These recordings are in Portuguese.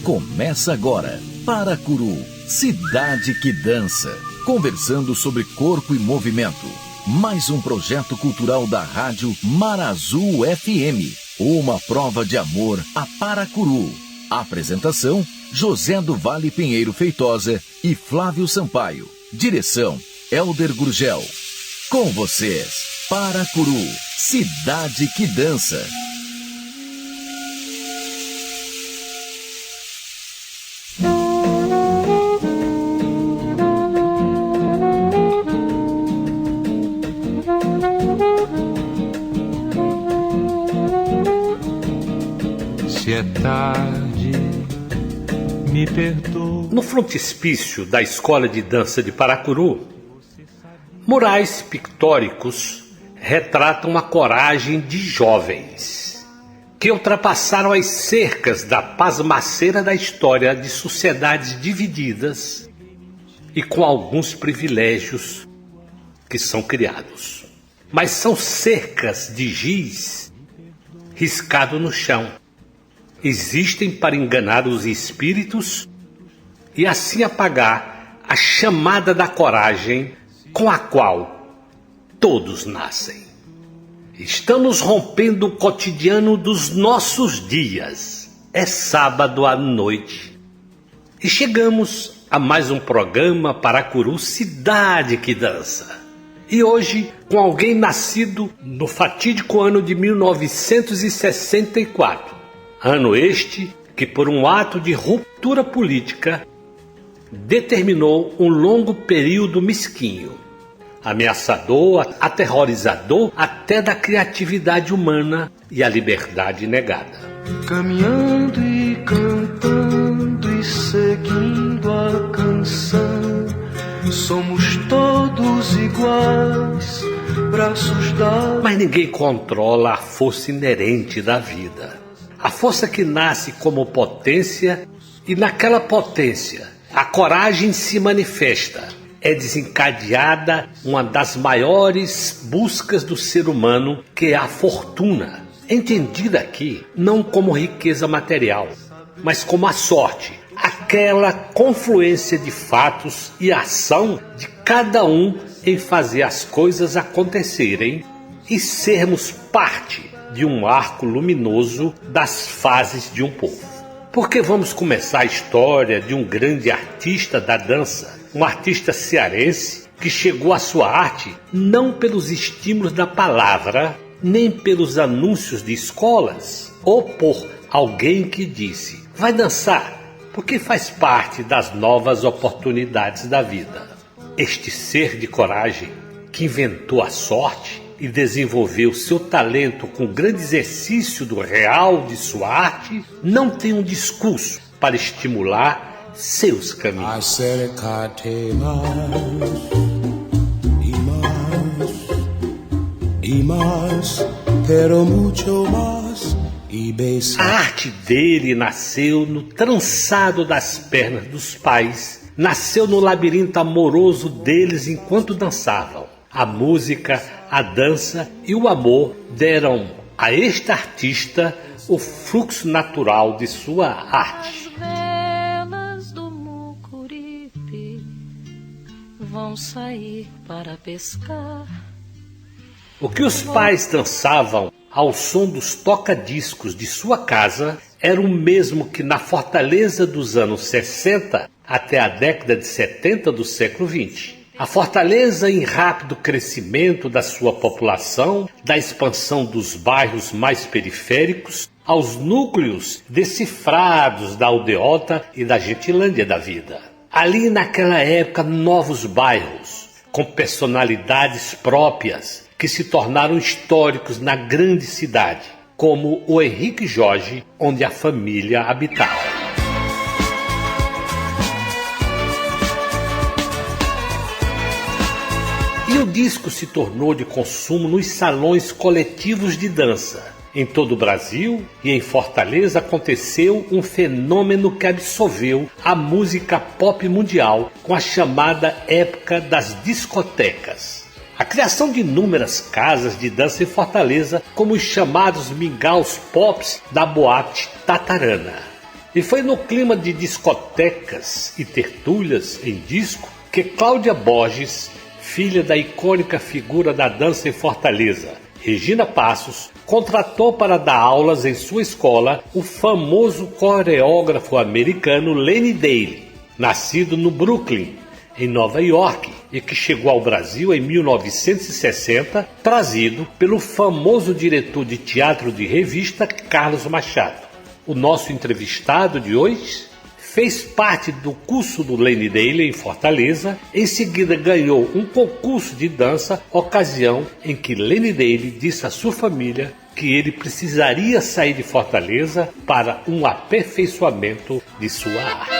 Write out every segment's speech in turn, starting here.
Começa agora, Paracuru, cidade que dança. Conversando sobre corpo e movimento. Mais um projeto cultural da rádio Marazul FM. Uma prova de amor a Paracuru. Apresentação, José do Vale Pinheiro Feitosa e Flávio Sampaio. Direção, Elder Gurgel. Com vocês, Paracuru, cidade que dança. Se é tarde, me perdoa. No frontispício da Escola de Dança de Paracuru, murais pictóricos retratam a coragem de jovens que ultrapassaram as cercas da pasmaceira da história de sociedades divididas e com alguns privilégios que são criados. Mas são cercas de giz riscado no chão. Existem para enganar os espíritos e assim apagar a chamada da coragem com a qual todos nascem. Estamos rompendo o cotidiano dos nossos dias. É sábado à noite e chegamos a mais um programa Paracuru, Cidade que Dança. E hoje, com alguém nascido no fatídico ano de 1964. Ano este que, por um ato de ruptura política, determinou um longo período mesquinho, ameaçador, aterrorizador até da criatividade humana e a liberdade negada. Caminhando e cantando e seguindo a canção, somos todos iguais, braços dados. Mas ninguém controla a força inerente da vida. A força que nasce como potência e naquela potência a coragem se manifesta. É desencadeada uma das maiores buscas do ser humano, que é a fortuna. Entendida aqui não como riqueza material, mas como a sorte. Aquela confluência de fatos e ação de cada um em fazer as coisas acontecerem e sermos parte de um arco luminoso das fases de um povo. Porque vamos começar a história de um grande artista da dança, um artista cearense que chegou à sua arte não pelos estímulos da palavra, nem pelos anúncios de escolas, ou por alguém que disse, vai dançar, porque faz parte das novas oportunidades da vida. Este ser de coragem que inventou a sorte e desenvolveu seu talento com o grande exercício do real de sua arte, não tem um discurso para estimular seus caminhos. A arte dele nasceu no trançado das pernas dos pais, nasceu no labirinto amoroso deles enquanto dançavam. A música, a dança e o amor deram a este artista o fluxo natural de sua arte. As velas do Mucuripe vão sair para pescar. O que os pais dançavam ao som dos toca-discos de sua casa era o mesmo que na Fortaleza dos anos 60 até a década de 70 do século XX. A Fortaleza em rápido crescimento da sua população, da expansão dos bairros mais periféricos aos núcleos decifrados da aldeota e da gentilândia da vida. Ali naquela época, novos bairros, com personalidades próprias, que se tornaram históricos na grande cidade, como o Henrique Jorge, onde a família habitava. E o disco se tornou de consumo nos salões coletivos de dança. Em todo o Brasil e em Fortaleza aconteceu um fenômeno que absolveu a música pop mundial com a chamada época das discotecas. A criação de inúmeras casas de dança em Fortaleza, como os chamados mingaus pops da boate Tatarana. E foi no clima de discotecas e tertúlias em disco que Cláudia Borges, filha da icônica figura da dança em Fortaleza, Regina Passos, contratou para dar aulas em sua escola o famoso coreógrafo americano Lenny Daly, nascido no Brooklyn, em Nova York, e que chegou ao Brasil em 1960, trazido pelo famoso diretor de teatro de revista Carlos Machado. O nosso entrevistado de hoje fez parte do curso do Lenny Daly em Fortaleza, em seguida ganhou um concurso de dança, ocasião em que Lenny Daly disse à sua família que ele precisaria sair de Fortaleza para um aperfeiçoamento de sua arte.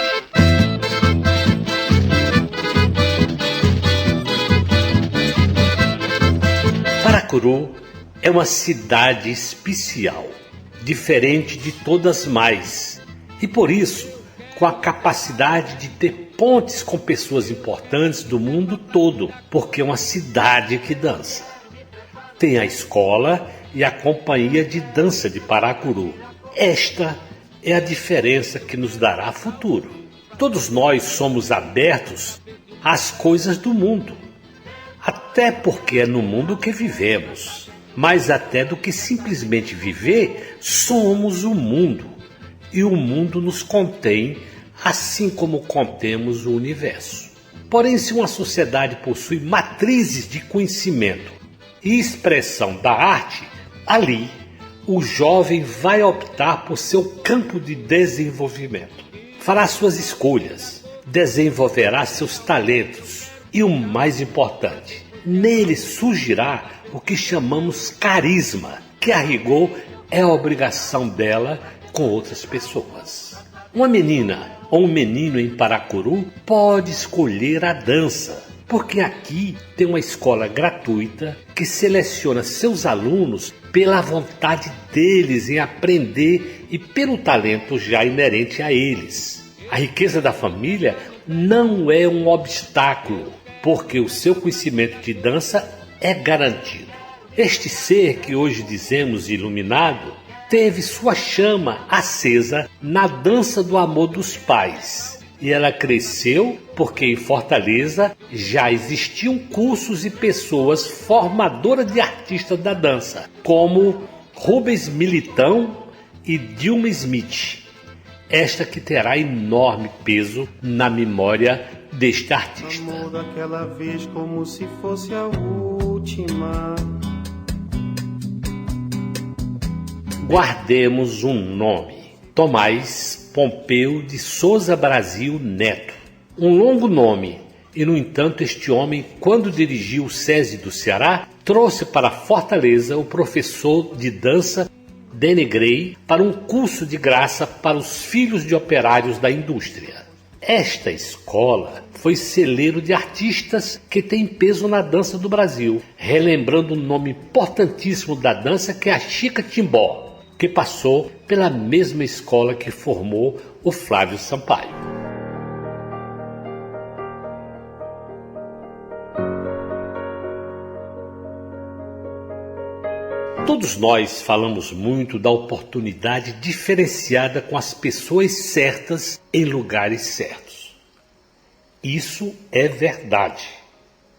Paracuru é uma cidade especial, diferente de todas mais, e por isso, com a capacidade de ter pontes com pessoas importantes do mundo todo, porque é uma cidade que dança. Tem a escola e a companhia de dança de Paracuru. Esta é a diferença que nos dará futuro. Todos nós somos abertos às coisas do mundo, até porque é no mundo que vivemos. Mais até do que simplesmente viver, somos o mundo. E o mundo nos contém, assim como contemos o universo. Porém, se uma sociedade possui matrizes de conhecimento e expressão da arte, ali o jovem vai optar por seu campo de desenvolvimento. Fará suas escolhas, desenvolverá seus talentos e, o mais importante, nele surgirá o que chamamos carisma, que a rigor é a obrigação dela com outras pessoas. Uma menina ou um menino em Paracuru pode escolher a dança, porque aqui tem uma escola gratuita que seleciona seus alunos pela vontade deles em aprender e pelo talento já inerente a eles. A riqueza da família não é um obstáculo, porque o seu conhecimento de dança é garantido. Este ser que hoje dizemos iluminado teve sua chama acesa na dança do amor dos pais. E ela cresceu porque em Fortaleza já existiam cursos e pessoas formadoras de artistas da dança, como Rubens Militão e Dilma Smith. Esta que terá enorme peso na memória deste artista. Amor daquela vez como se fosse a última. Guardemos um nome: Tomás Pompeu de Souza Brasil Neto. Um longo nome, e no entanto este homem, quando dirigiu o SESI do Ceará, trouxe para Fortaleza o professor de dança Denegray para um curso de graça para os filhos de operários da indústria. Esta escola foi celeiro de artistas que têm peso na dança do Brasil, relembrando um nome importantíssimo da dança que é a Chica Timbó, que passou pela mesma escola que formou o Flávio Sampaio. Todos nós falamos muito da oportunidade diferenciada com as pessoas certas em lugares certos. Isso é verdade.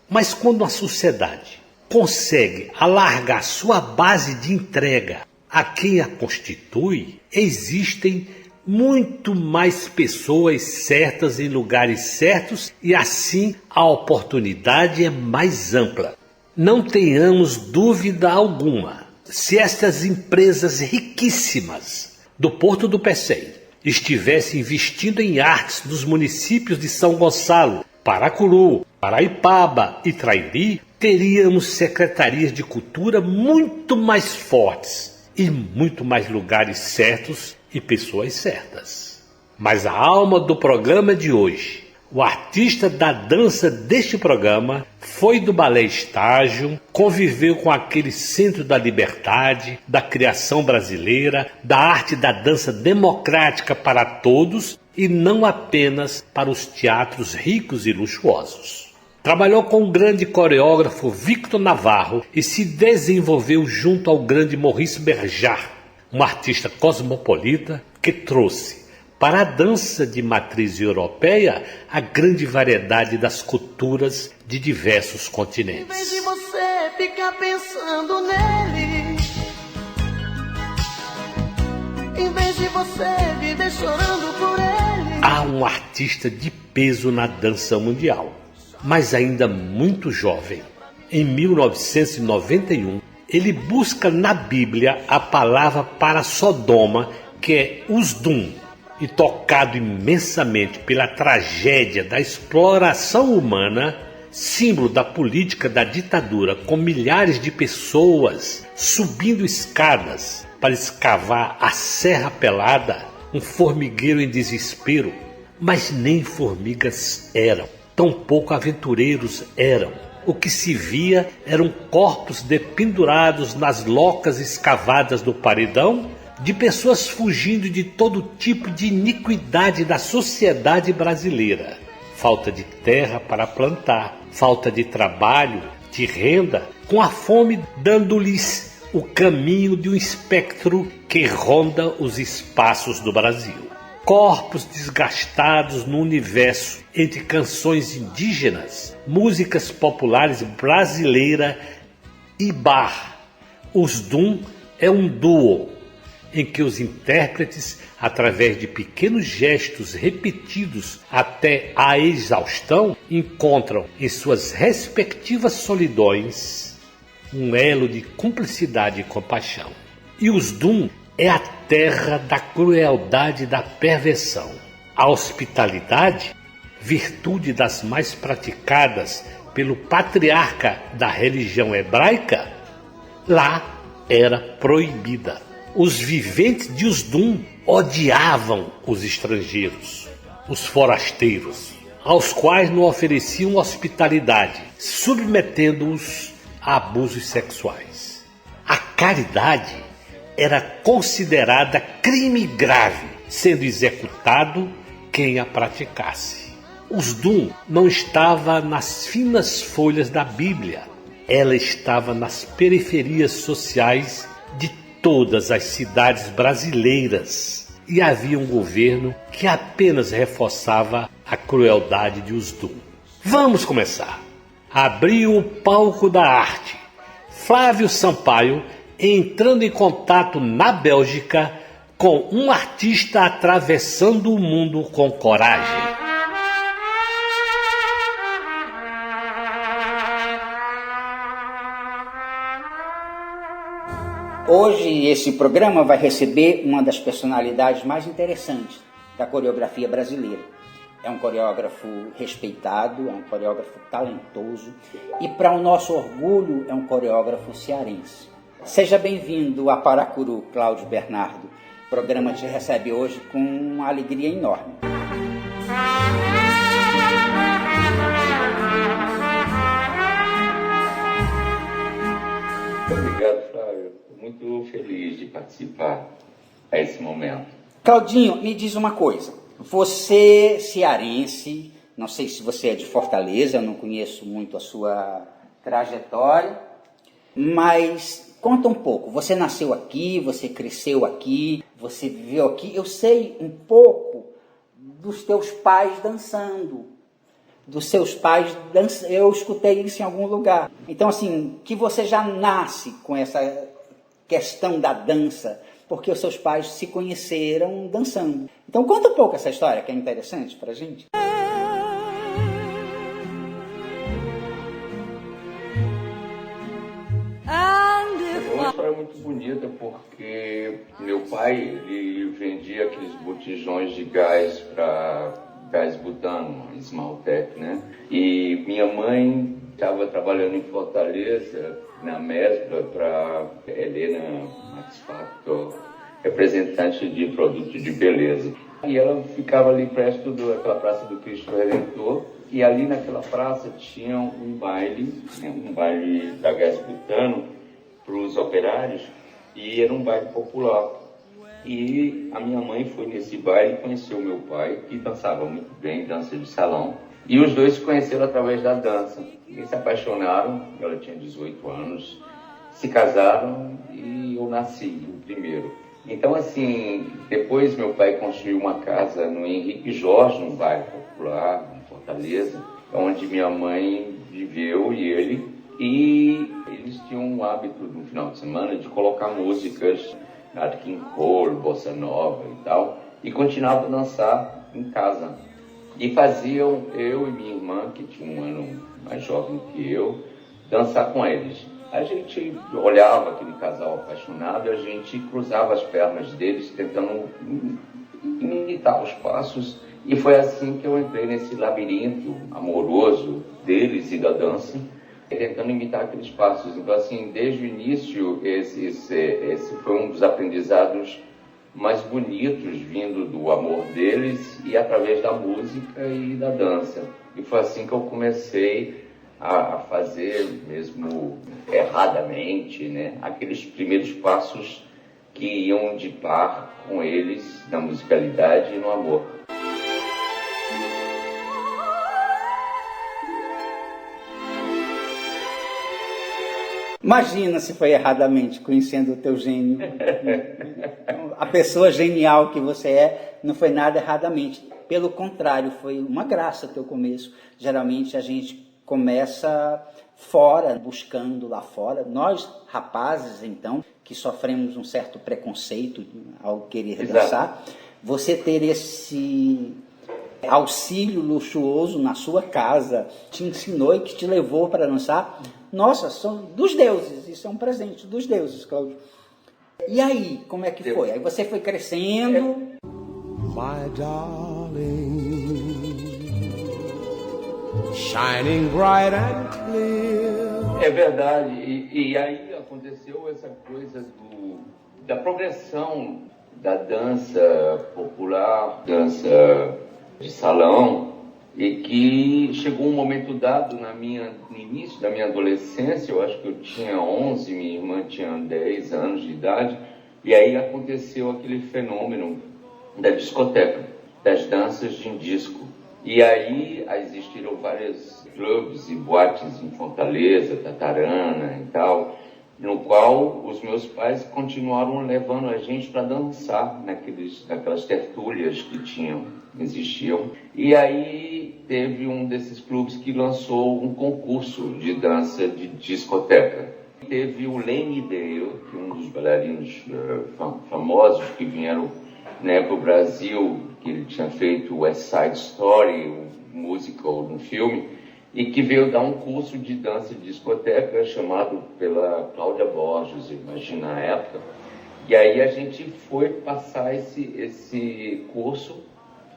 Mas quando a sociedade consegue alargar sua base de entrega a quem a constitui, existem muito mais pessoas certas em lugares certos e assim a oportunidade é mais ampla. Não tenhamos dúvida alguma. Se estas empresas riquíssimas do Porto do Pecém estivessem investindo em artes nos municípios de São Gonçalo, Paracuru, Paraipaba e Trairi, teríamos secretarias de cultura muito mais fortes e muito mais lugares certos e pessoas certas. Mas a alma do programa de hoje, o artista da dança deste programa, foi do Balé Estágio, conviveu com aquele centro da liberdade, da criação brasileira, da arte da dança democrática para todos e não apenas para os teatros ricos e luxuosos. Trabalhou com o grande coreógrafo Victor Navarro e se desenvolveu junto ao grande Maurice Berjard, um artista cosmopolita que trouxe Para a dança de matriz europeia, a grande variedade das culturas de diversos continentes. Em vez de você ficar pensando nele, em vez de você viver chorando por ele. Há um artista de peso na dança mundial, mas ainda muito jovem. Em 1991, ele busca na Bíblia a palavra para Sodoma, que é Usdum, e tocado imensamente pela tragédia da exploração humana, símbolo da política da ditadura, com milhares de pessoas subindo escadas para escavar a Serra Pelada, um formigueiro em desespero, mas nem formigas eram, tampouco aventureiros eram. O que se via eram corpos dependurados nas locas escavadas do paredão, de pessoas fugindo de todo tipo de iniquidade da sociedade brasileira. Falta de terra para plantar, falta de trabalho, de renda, com a fome dando-lhes o caminho de um espectro que ronda os espaços do Brasil. Corpos desgastados no universo entre canções indígenas, músicas populares brasileira e bar. Usdum é um duo em que os intérpretes, através de pequenos gestos repetidos até a exaustão, encontram em suas respectivas solidões um elo de cumplicidade e compaixão. E Usdum é a terra da crueldade e da perversão. A hospitalidade, virtude das mais praticadas pelo patriarca da religião hebraica, lá era proibida. Os viventes de Usdum odiavam os estrangeiros, os forasteiros, aos quais não ofereciam hospitalidade, submetendo-os a abusos sexuais. A caridade era considerada crime grave, sendo executado quem a praticasse. Usdum não estava nas finas folhas da Bíblia, ela estava nas periferias sociais de todas as cidades brasileiras, e havia um governo que apenas reforçava a crueldade de Usdum. Vamos começar. Abriu o palco da arte. Flávio Sampaio entrando em contato na Bélgica com um artista atravessando o mundo com coragem. Hoje esse programa vai receber uma das personalidades mais interessantes da coreografia brasileira. É um coreógrafo respeitado, é um coreógrafo talentoso e, para o nosso orgulho, é um coreógrafo cearense. Seja bem-vindo a Paracuru, Cláudio Bernardo. O programa te recebe hoje com uma alegria enorme. Obrigado, Flávio. Muito feliz de participar a esse momento. Claudinho, me diz uma coisa. Você, cearense, não sei se você é de Fortaleza, eu não conheço muito a sua trajetória, mas conta um pouco. Você nasceu aqui, você cresceu aqui, você viveu aqui. Eu sei um pouco dos teus pais dançando. Dos seus pais, eu escutei isso em algum lugar. Então, assim, que você já nasce com essa questão da dança, porque os seus pais se conheceram dançando. Então, conta um pouco essa história, que é interessante pra gente. É uma história muito bonita, porque meu pai, ele vendia aqueles botijões de gás para gás butano, Esmaltec, né? E minha mãe estava trabalhando em Fortaleza, na Mesbla, para Helena Max Factor, representante de produtos de beleza. E ela ficava ali perto daquela Praça do Cristo Redentor, e ali naquela praça tinha um baile, né? Um baile da gás butano para os operários, e era um baile popular. E a minha mãe foi nesse baile e conheceu meu pai, que dançava muito bem, dança de salão. E os dois se conheceram através da dança. E se apaixonaram, ela tinha 18 anos, se casaram e eu nasci, o primeiro. Então, assim, depois meu pai construiu uma casa no Henrique Jorge, num bairro popular, em Fortaleza, onde minha mãe viveu e ele. E eles tinham o hábito, no final de semana, de colocar músicas, Nat King Cole, Bossa Nova e tal, e continuavam a dançar em casa. E faziam eu e minha irmã, que tinha um ano mais jovem que eu, dançar com eles. A gente olhava aquele casal apaixonado e a gente cruzava as pernas deles, tentando imitar os passos. E foi assim que eu entrei nesse labirinto amoroso deles e da dança, tentando imitar aqueles passos. Então, assim, desde o início, esse foi um dos aprendizados mais bonitos, vindo do amor deles e através da música e da dança. E foi assim que eu comecei a fazer, mesmo erradamente, né, aqueles primeiros passos que iam de par com eles na musicalidade e no amor. Imagina se foi erradamente, conhecendo o teu gênio. A pessoa genial que você é, não foi nada erradamente. Pelo contrário, foi uma graça o teu começo. Geralmente a gente começa fora, buscando lá fora. Nós, rapazes, então, que sofremos um certo preconceito ao querer dançar, você ter esse auxílio luxuoso na sua casa, te ensinou e que te levou para dançar, nossa, são dos deuses, isso é um presente dos deuses, Cláudio. E aí, como é que foi? Aí você foi crescendo. My darling, shining bright and clear. É verdade, e aí aconteceu essa coisa da progressão da dança popular, dança de salão, e que chegou um momento dado no início da minha adolescência, eu acho que eu tinha 11, minha irmã tinha 10 anos de idade, e aí aconteceu aquele fenômeno da discoteca, das danças de disco. E aí existiram vários clubes e boates em Fortaleza, Tatarana e tal, no qual os meus pais continuaram levando a gente para dançar naquelas tertúlias que existiam. E aí teve um desses clubes que lançou um concurso de dança de discoteca. Teve o Lenny Dale, que é um dos bailarinos famosos que vieram para o Brasil, que ele tinha feito West Side Story, um musical no filme, e que veio dar um curso de dança de discoteca chamado pela Cláudia Borges, imagina a época. E aí a gente foi passar esse curso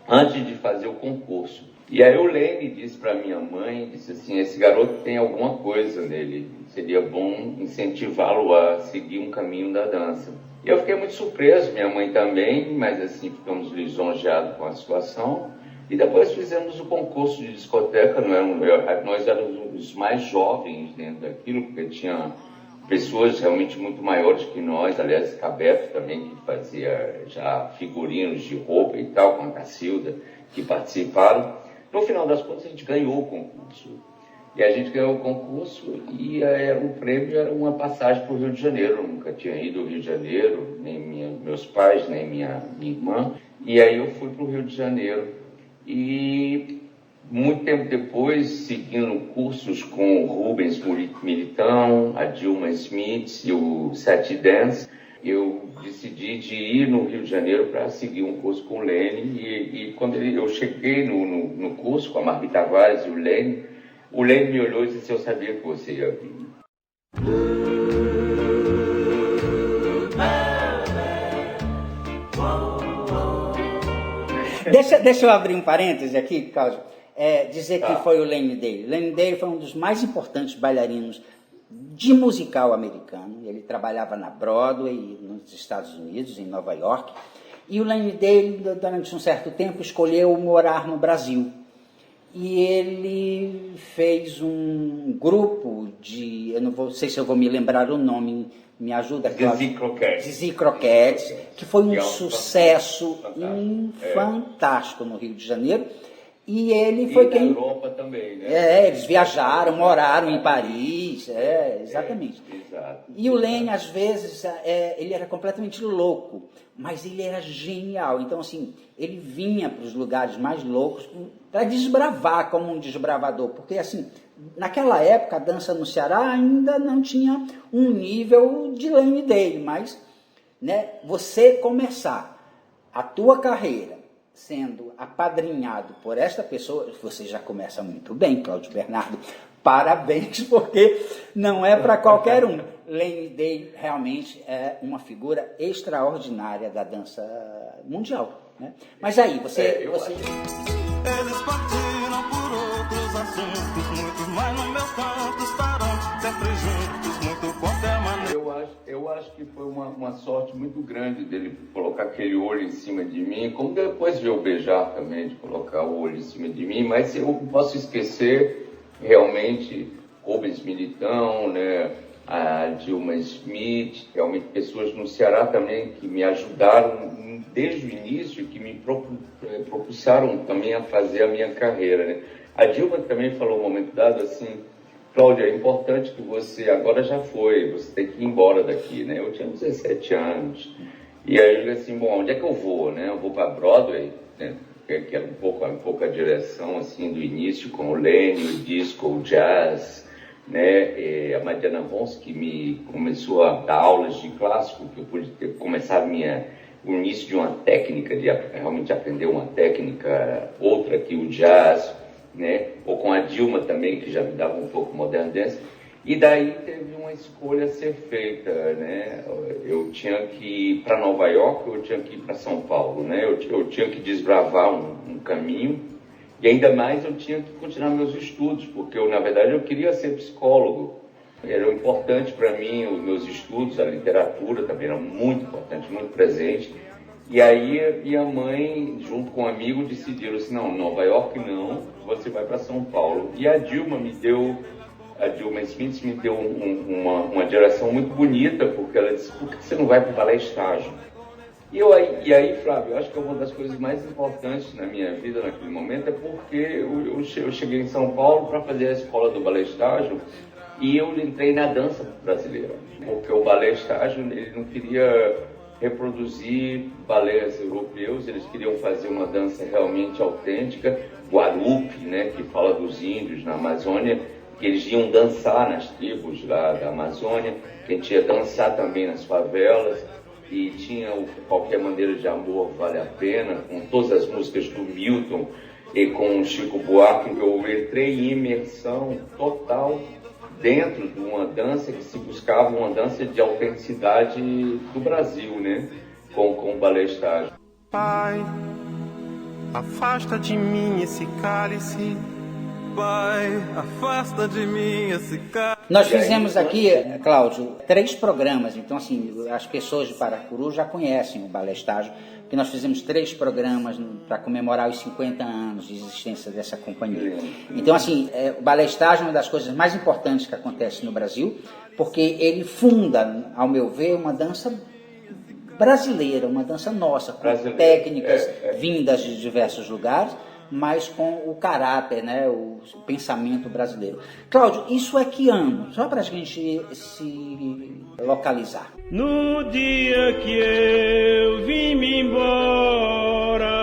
antes de fazer o concurso. E aí o Lene disse para minha mãe, disse assim, esse garoto tem alguma coisa nele, seria bom incentivá-lo a seguir um caminho da dança. E eu fiquei muito surpreso, minha mãe também, mas assim, ficamos lisonjeados com a situação. E depois fizemos o concurso de discoteca, nós éramos os mais jovens dentro daquilo, porque tinha pessoas realmente muito maiores que nós, aliás, Cabeto também, que fazia já figurinos de roupa e tal, com a Cacilda, que participaram. No final das contas, a gente ganhou o concurso. E a gente ganhou o concurso e o prêmio era uma passagem para o Rio de Janeiro. Eu nunca tinha ido ao Rio de Janeiro, nem meus pais, nem minha irmã. E aí eu fui para o Rio de Janeiro. E muito tempo depois, seguindo cursos com o Rubens Militão, a Dilma Smith e o Sete Dance, eu decidi de ir no Rio de Janeiro para seguir um curso com o Lene. E quando eu cheguei no curso com a Marli Tavares e o Lene me olhou e disse, eu sabia que você ia vir. Deixa eu abrir um parêntese aqui, Cláudio. Dizer que foi o Lene Dale. Lene Dale foi um dos mais importantes bailarinos de musical americano. Ele trabalhava na Broadway, nos Estados Unidos, em Nova York. E o Lene Dale, durante um certo tempo, escolheu morar no Brasil. E ele fez um grupo de... Eu não sei se eu vou me lembrar o nome, me ajuda, Cláudio. Zizi Croquettes, que foi um sucesso fantástico no Rio de Janeiro. E ele foi quem... na Europa também, né? Eles viajaram, moraram em Paris, exatamente. Exato. E o Lênin, às vezes, ele era completamente louco, mas ele era genial. Então, assim, ele vinha para os lugares mais loucos para desbravar como um desbravador, porque, assim, naquela época a dança no Ceará ainda não tinha um nível de Lênin dele, mas, né, você começar a tua carreira sendo apadrinhado por esta pessoa, você já começa muito bem, Cláudio Bernardo. Parabéns, porque não é para qualquer um. Lênin Day realmente é uma figura extraordinária da dança mundial, né? Mas aí, você... Eles partiram por outros assuntos, muitos, mas no meu canto estarão sempre juntos, muito quanto é maneiro. Eu acho que foi uma sorte muito grande dele colocar aquele olho em cima de mim, como depois de eu beijar também, de colocar o olho em cima de mim, mas eu não posso esquecer realmente Rubens Militão, né, a Dilma Smith, realmente pessoas no Ceará também que me ajudaram desde o início, que me propulsaram também a fazer a minha carreira, né. A Dilma também falou um momento dado assim: Cláudia, é importante que você, agora já foi, você tem que ir embora daqui, né? Eu tinha 17 anos. E aí eu falei assim, bom, onde é que eu vou, né? Eu vou para Broadway, né? Que era um pouco a direção, assim, do início, com o Lênin, o disco, o jazz, né? E a Mariana Vons, que me começou a dar aulas de clássico, que eu pude começar o início de uma técnica, de realmente aprender uma técnica, outra que o jazz, né? Ou com a Dilma também, que já me dava um pouco modern dance. E daí teve uma escolha a ser feita, né? Eu tinha que ir para Nova York, ou eu tinha que ir para São Paulo, né? Eu tinha que desbravar um caminho, e ainda mais eu tinha que continuar meus estudos, porque na verdade eu queria ser psicólogo. Era importante para mim os meus estudos, a literatura também era muito importante, muito presente. E aí minha mãe, junto com um amigo, decidiram assim, não, Nova York não, você vai para São Paulo. E a Dilma Smith me deu uma direção muito bonita, porque ela disse, por que você não vai para o balé estágio? E aí, Flávio, eu acho que uma das coisas mais importantes na minha vida naquele momento é porque eu cheguei em São Paulo para fazer a escola do balé estágio e eu entrei na dança brasileira, porque o balé estágio ele não queria reproduzir balés europeus, eles queriam fazer uma dança realmente autêntica, Guarupi, né, que fala dos índios na Amazônia, que eles iam dançar nas tribos lá da Amazônia, que a gente ia dançar também nas favelas, e tinha o Qualquer Maneira de Amor Vale a Pena, com todas as músicas do Milton e com o Chico Buarque. Eu entrei em imersão total dentro de uma dança que se buscava uma dança de autenticidade do Brasil, né? Com o balé estágio. Pai, afasta de mim esse cálice. Pai, afasta de mim esse cálice. Nós fizemos aqui, Cláudio, 3 programas. Então, assim, as pessoas de Paracuru já conhecem o balé estágio, porque nós fizemos 3 programas para comemorar os 50 anos de existência dessa companhia. Então, assim, o balé estágio é uma das coisas mais importantes que acontece no Brasil, porque ele funda, ao meu ver, uma dança brasileira, uma dança nossa, com técnicas vindas de diversos lugares, mas com o caráter, né, o pensamento brasileiro. Cláudio, isso é que ano? Só para a gente se localizar. No dia que eu vim me embora.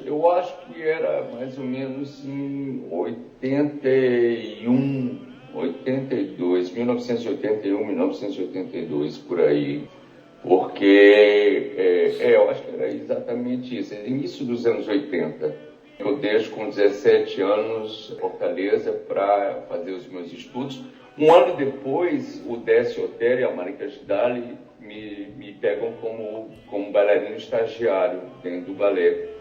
Eu acho que era mais ou menos em 81, 82, 1981, 1982, por aí. Porque eu acho que era exatamente isso, início dos anos 80. Eu deixo com 17 anos Fortaleza para fazer os meus estudos. Um ano depois, o Décio Otério e a Marika Gidali me pegam como bailarino estagiário dentro do balé.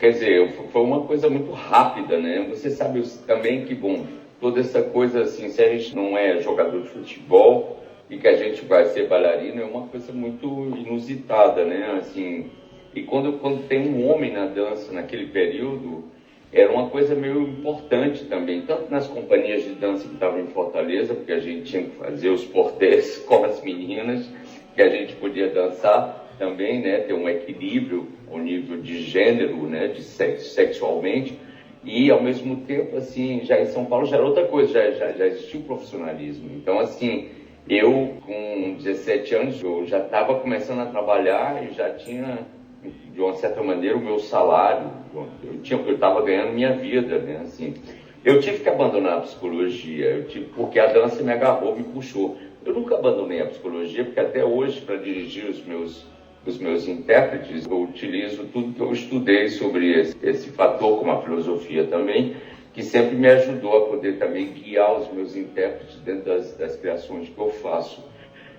Quer dizer, foi uma coisa muito rápida, né? Você sabe também que, bom, toda essa coisa assim, se a gente não é jogador de futebol e que a gente vai ser bailarino, é uma coisa muito inusitada, né? Assim, e quando tem um homem na dança naquele período, era uma coisa meio importante também, tanto nas companhias de dança que estavam em Fortaleza, porque a gente tinha que fazer os portês com as meninas, que a gente podia dançar, também, né, ter um equilíbrio ao nível de gênero, né, de sexualmente, e ao mesmo tempo, assim, já em São Paulo já era outra coisa, já existia o profissionalismo. Então, assim, eu com 17 anos eu já estava começando a trabalhar e já tinha, de uma certa maneira, o meu salário, eu estava ganhando minha vida, né, assim. Eu tive que abandonar a psicologia, porque a dança me agarrou, me puxou. Eu nunca abandonei a psicologia, porque até hoje, para dirigir os meus intérpretes, eu utilizo tudo que eu estudei sobre esse fator, como a filosofia também, que sempre me ajudou a poder também guiar os meus intérpretes dentro das criações que eu faço.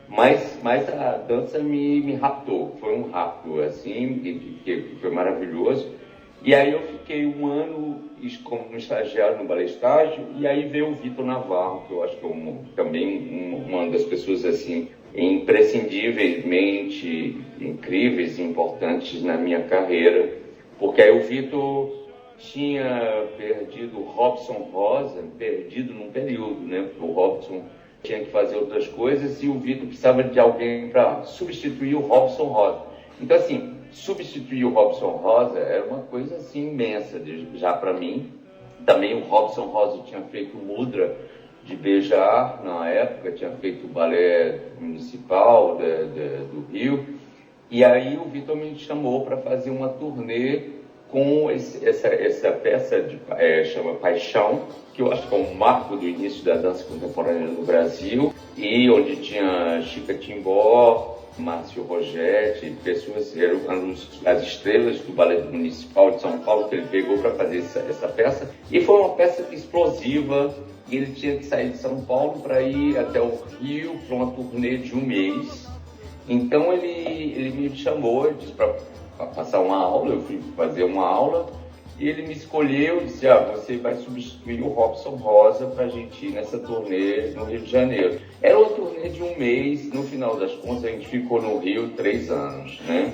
Mas a dança me raptou, foi um rapto, assim, que foi maravilhoso. E aí eu fiquei um ano como estagiário no Balé Estágio, e aí veio o Vitor Navarro, que eu acho que é também uma das pessoas assim imprescindivelmente incríveis e importantes na minha carreira, porque aí o Vitor tinha perdido o Robson Rosa, perdido num período, né? Porque o Robson tinha que fazer outras coisas e o Vitor precisava de alguém para substituir o Robson Rosa. Então, assim, substituir o Robson Rosa era uma coisa assim imensa já para mim. Também o Robson Rosa tinha feito Mudra de Bejar na época, tinha feito o balé municipal do Rio. E aí o Vitor me chamou para fazer uma turnê com essa peça chama Paixão, que eu acho que é um marco do início da dança contemporânea no Brasil, e onde tinha Chica Timbó, Márcio Rogetti, pessoas eram as estrelas do Balé Municipal de São Paulo que ele pegou para fazer essa peça. E foi uma peça explosiva, e ele tinha que sair de São Paulo para ir até o Rio para uma turnê de um mês. Então ele me chamou, disse para passar uma aula, eu fui fazer uma aula, e ele me escolheu e disse, você vai substituir o Robson Rosa para a gente ir nessa turnê no Rio de Janeiro. Era uma turnê de um mês, no final das contas a gente ficou no Rio 3 anos, né?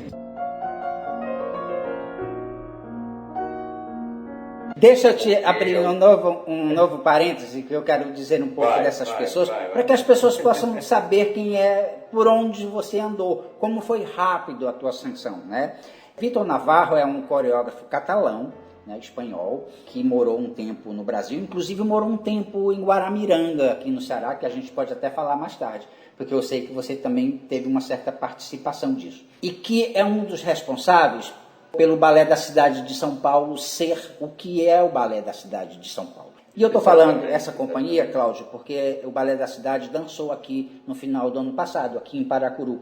Deixa eu te abrir um novo parêntese, que eu quero dizer um pouco dessas pessoas, para que as pessoas possam saber quem é, por onde você andou, como foi rápido a tua ascensão, né? Vitor Navarro é um coreógrafo catalão, né, espanhol, que morou um tempo no Brasil, inclusive morou um tempo em Guaramiranga, aqui no Ceará, que a gente pode até falar mais tarde, porque eu sei que você também teve uma certa participação disso. E que é um dos responsáveis pelo Balé da Cidade de São Paulo ser o que é o Balé da Cidade de São Paulo. E eu estou falando essa companhia, Cláudio, porque o Balé da Cidade dançou aqui no final do ano passado, aqui em Paracuru.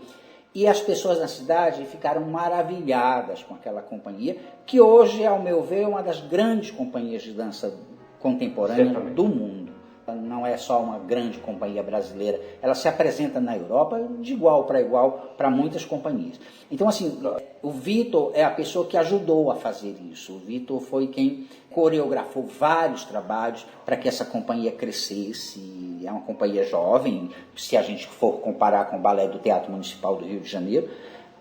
E as pessoas na cidade ficaram maravilhadas com aquela companhia, que hoje, ao meu ver, é uma das grandes companhias de dança contemporânea do mundo. Não é só uma grande companhia brasileira, ela se apresenta na Europa de igual para muitas companhias. Então, assim, o Vitor é a pessoa que ajudou a fazer isso. O Vitor foi quem coreografou vários trabalhos para que essa companhia crescesse. É uma companhia jovem, se a gente for comparar com o Balé do Teatro Municipal do Rio de Janeiro,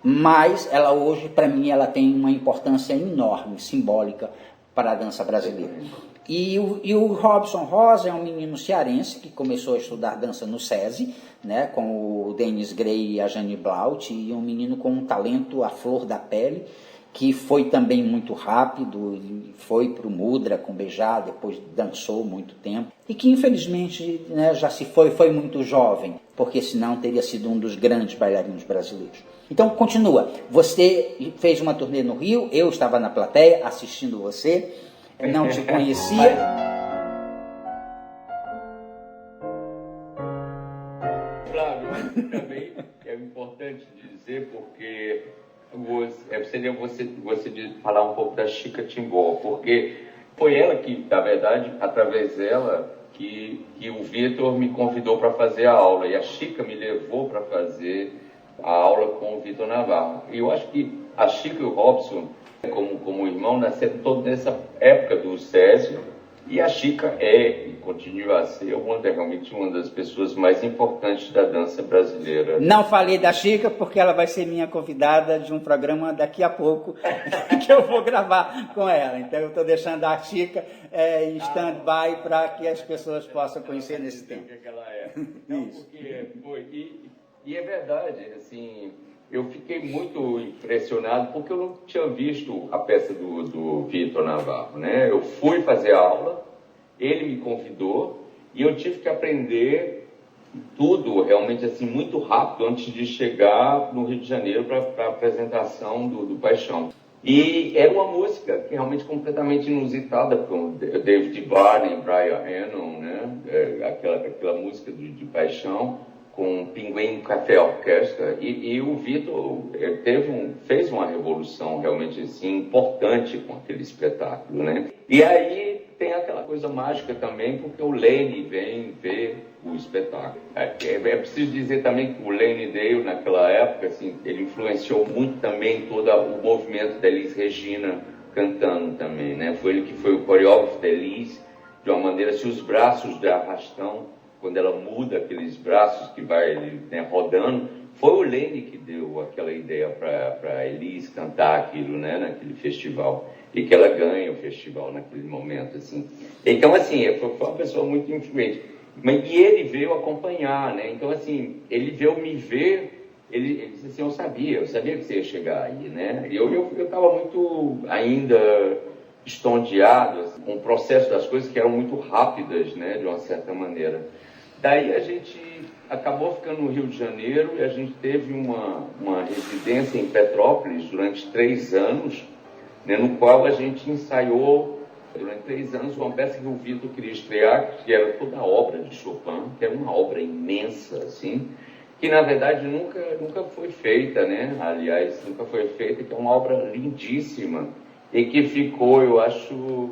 mas ela hoje, para mim, ela tem uma importância enorme, simbólica para a dança brasileira. E o Robson Rosa é um menino cearense que começou a estudar dança no SESI, né, com o Denis Gray e a Jane Blaut, e um menino com um talento à flor da pele, que foi também muito rápido, foi para o Mudra com Bejar, depois dançou muito tempo, e que infelizmente, né, já se foi muito jovem, porque senão teria sido um dos grandes bailarinos brasileiros. Então, continua. Você fez uma turnê no Rio, eu estava na plateia assistindo você, não te conhecia. Flávio, também é importante dizer, porque seria você falar um pouco da Chica Timbó, porque foi ela que, na verdade, através dela, que o Vitor me convidou para fazer a aula, e a Chica me levou para fazer a aula com o Vitor Navarro. E eu acho que a Chica e o Robson, como irmão, nasceram todos nessa época do SESI, e a Chica é e continua a ser realmente uma das pessoas mais importantes da dança brasileira. Não falei da Chica porque ela vai ser minha convidada de um programa daqui a pouco que eu vou gravar com ela. Então eu estou deixando a Chica em stand-by para que as pessoas possam conhecer nesse tempo. Que ela é. Não, porque foi. E é verdade, assim, eu fiquei muito impressionado porque eu não tinha visto a peça do Vitor Navarro, né? Eu fui fazer aula, ele me convidou e eu tive que aprender tudo realmente assim muito rápido antes de chegar no Rio de Janeiro para a apresentação do Paixão. E era uma música que realmente completamente inusitada, com David Barney, Brian Eno, né? Aquela música de Paixão, com Pinguim Café Orquestra, e o Vitor fez uma revolução realmente assim, importante com aquele espetáculo, né? E aí tem aquela coisa mágica também, porque o Lane vem ver o espetáculo. É preciso dizer também que o Lane Dale, naquela época, assim, ele influenciou muito também todo o movimento da Elis Regina cantando também, né? Foi ele que foi o coreógrafo da Elis, de uma maneira, se os braços de arrastão, quando ela muda aqueles braços que vai, né, rodando, foi o Lene que deu aquela ideia para Elis cantar aquilo, né, naquele festival, e que ela ganha o festival naquele momento, assim. Então, assim, foi uma pessoa muito influente. E ele veio acompanhar, né? Então, assim, ele veio me ver, ele disse assim, eu sabia que você ia chegar aí, né? E eu estava muito ainda estonteado, assim, com o processo das coisas que eram muito rápidas, né, de uma certa maneira. Daí a gente acabou ficando no Rio de Janeiro e a gente teve uma residência em Petrópolis durante 3 anos, né, no qual a gente ensaiou durante 3 anos uma peça que o Vitor queria estrear, que era toda a obra de Chopin, que era uma obra imensa, assim, que na verdade nunca foi feita, né? Aliás, nunca foi feita, que é uma obra lindíssima e que ficou, eu acho,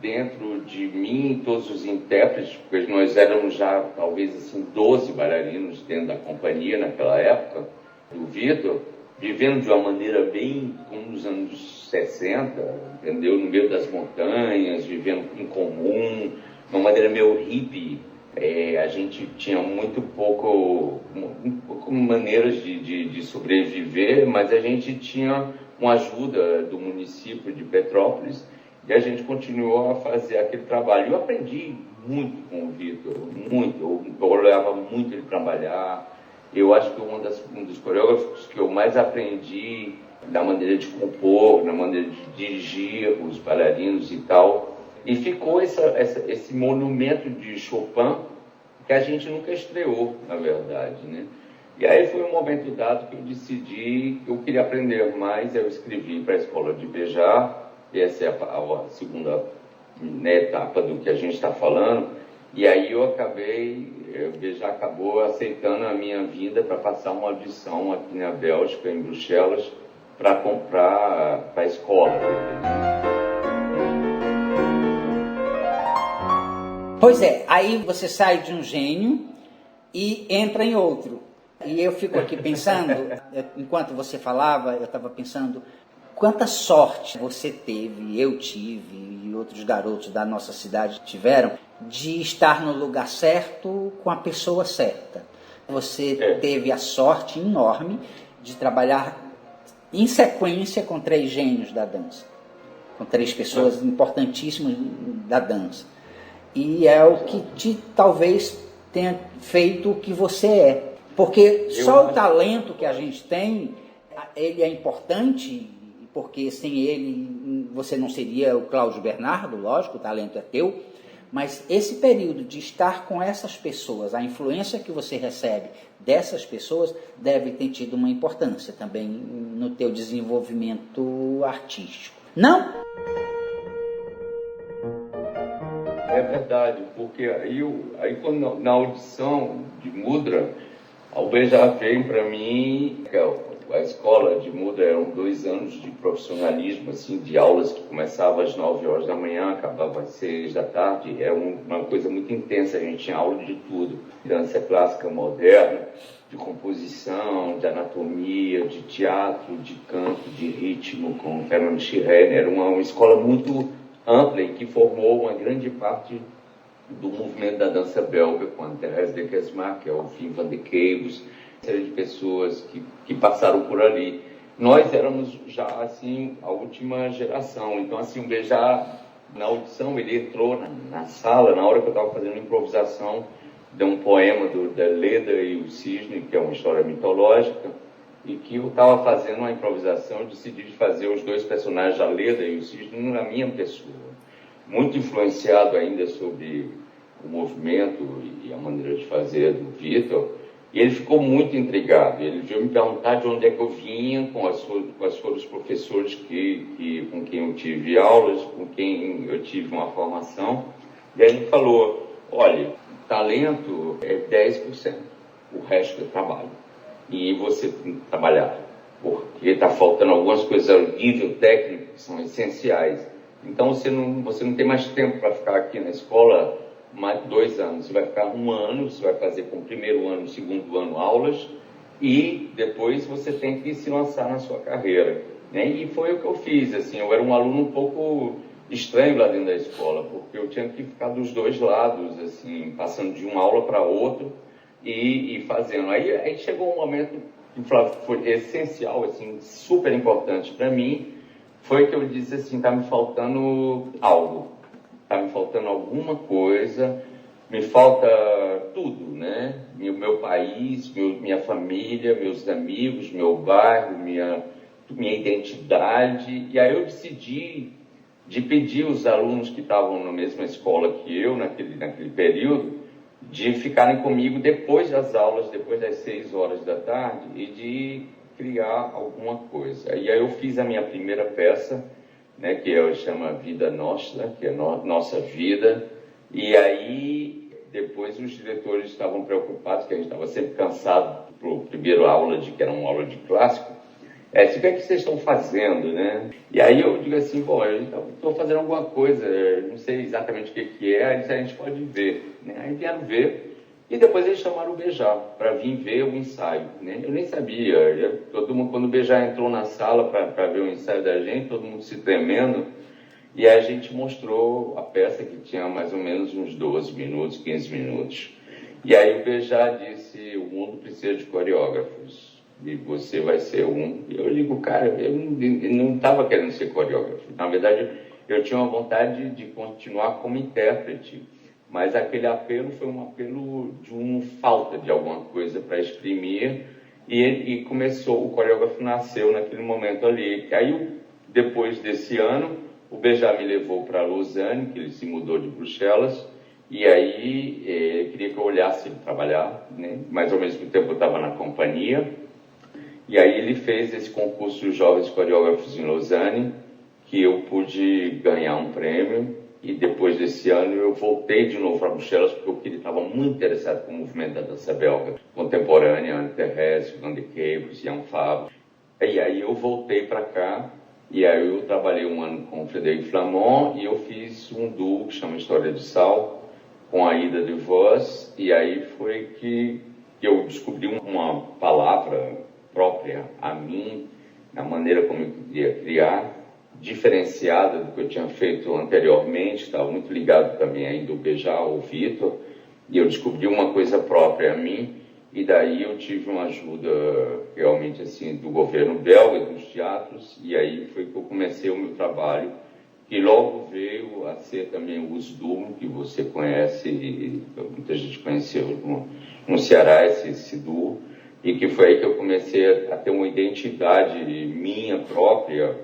dentro de mim e todos os intérpretes, porque nós éramos já talvez assim 12 bailarinos dentro da companhia naquela época, do Vitor, vivendo de uma maneira bem como nos anos 60, entendeu? No meio das montanhas, vivendo em comum, de uma maneira meio hippie. A gente tinha muito pouco maneiras de sobreviver, mas a gente tinha uma ajuda do município de Petrópolis e a gente continuou a fazer aquele trabalho. Eu aprendi muito com o Vitor, muito. Eu olhava muito ele trabalhar. Eu acho que um dos coreógrafos que eu mais aprendi da maneira de compor, na maneira de dirigir os bailarinos e tal. E ficou esse monumento de Chopin que a gente nunca estreou, na verdade, né? E aí foi um momento dado que eu decidi que eu queria aprender mais, eu escrevi para a Escola de Béjar, e essa é a segunda, né, etapa do que a gente está falando, e aí o Béjar acabou aceitando a minha vinda para passar uma audição aqui na Bélgica, em Bruxelas, para comprar para a escola. Pois é, aí você sai de um gênio e entra em outro. E eu fico aqui pensando, enquanto você falava, eu estava pensando quanta sorte você teve, eu tive e outros garotos da nossa cidade tiveram de estar no lugar certo com a pessoa certa. Você teve a sorte enorme de trabalhar em sequência com 3 gênios da dança, com 3 pessoas importantíssimas da dança. E é o que talvez tenha feito o que você é. Porque só o talento que a gente tem, ele é importante, porque sem ele você não seria o Cláudio Bernardo, lógico, o talento é teu, mas esse período de estar com essas pessoas, a influência que você recebe dessas pessoas deve ter tido uma importância também no teu desenvolvimento artístico. Não? É verdade, porque aí quando na audição de Mudra, o Béjar veio para mim, a escola de Mudra eram 2 anos de profissionalismo, assim, de aulas que começavam às 9 horas da manhã, acabavam às 6 da tarde, era uma coisa muito intensa, a gente tinha aula de tudo, dança clássica moderna, de composição, de anatomia, de teatro, de canto, de ritmo, com Fernand Schirren, era uma escola muito ampla e que formou uma grande parte do movimento da dança belga, com a Thérèse de Kesmar, que é o Wim van de Keibus, uma série de pessoas que passaram por ali. Nós éramos já, assim, a última geração. Então, assim, o Béjar, na audição, ele entrou na sala, na hora que eu estava fazendo improvisação de um poema da Leda e o Cisne, que é uma história mitológica, e que eu estava fazendo uma improvisação, eu decidi fazer os dois personagens, a Leda e o Cisne, na minha pessoa. Muito influenciado ainda sobre o movimento e a maneira de fazer do Vitor, e ele ficou muito intrigado. Ele veio me perguntar de onde é que eu vinha, quais foram os professores com quem eu tive aulas, com quem eu tive uma formação. E aí ele falou, olha, talento é 10%, o resto é trabalho. E você tem que trabalhar, porque está faltando algumas coisas ao nível técnico que são essenciais. Então você não tem mais tempo para ficar aqui na escola mais 2 anos. Você vai ficar 1 ano, você vai fazer com o primeiro ano, segundo ano aulas, e depois você tem que se lançar na sua carreira, né? E foi o que eu fiz. Assim, eu era um aluno um pouco estranho lá dentro da escola, porque eu tinha que ficar dos dois lados, assim, passando de uma aula para outra e fazendo. Aí chegou um momento que foi essencial, assim, super importante para mim, foi que eu disse assim, está me faltando algo, está me faltando alguma coisa, me falta tudo, né? Meu país, minha família, meus amigos, meu bairro, minha identidade. E aí eu decidi de pedir os alunos que estavam na mesma escola que eu, naquele período, de ficarem comigo depois das aulas, depois das 6 horas da tarde, e de criar alguma coisa. E aí eu fiz a minha primeira peça, né, que chama Vida Nostra, que é Nossa Vida. E aí depois os diretores estavam preocupados, que a gente estava sempre cansado para a primeira aula, que era uma aula de clássico. O que é que vocês estão fazendo, né? E aí eu digo assim, bom, eu estou fazendo alguma coisa, não sei exatamente o que é, a gente pode ver, né? Aí vieram ver, e depois eles chamaram o Beijar para vir ver o ensaio, né? Eu nem sabia, todo mundo, quando o Beijar entrou na sala para ver o ensaio da gente, todo mundo se tremendo, e aí a gente mostrou a peça que tinha mais ou menos uns 12 minutos, 15 minutos. E aí o Beijar disse, o mundo precisa de coreógrafos. E você vai ser um. Eu digo, cara, eu não estava querendo ser coreógrafo. Na verdade, eu tinha uma vontade de continuar como intérprete, mas aquele apelo foi um apelo de uma falta de alguma coisa para exprimir, e começou, o coreógrafo nasceu naquele momento ali. Aí, depois desse ano, o Beijar me levou para Lausanne, que ele se mudou de Bruxelas, e aí ele queria que eu olhasse ele trabalhar, né? Mas ao mesmo tempo eu estava na companhia. E aí ele fez esse concurso de jovens coreógrafos em Lausanne, que eu pude ganhar um prêmio, e depois desse ano eu voltei de novo para Bruxelas, porque eu estava muito interessado com o movimento da dança belga contemporânea, Anne Therese, Van de Keibus, Jan Fabre. E aí eu voltei para cá, e aí eu trabalhei 1 ano com o Frédéric Flamand, e eu fiz um duo que chama História de Sal, com a Ida de Vos, e aí foi que eu descobri uma palavra própria a mim, na maneira como eu queria criar, diferenciada do que eu tinha feito anteriormente, estava muito ligado também ainda ao Beijar, ao Vitor, e eu descobri uma coisa própria a mim, e daí eu tive uma ajuda realmente assim do governo belga, dos teatros, e aí foi que eu comecei o meu trabalho, que logo veio a ser também o USDUM, que você conhece, e muita gente conheceu no Ceará, esse duo, e que foi aí que eu comecei a ter uma identidade minha própria,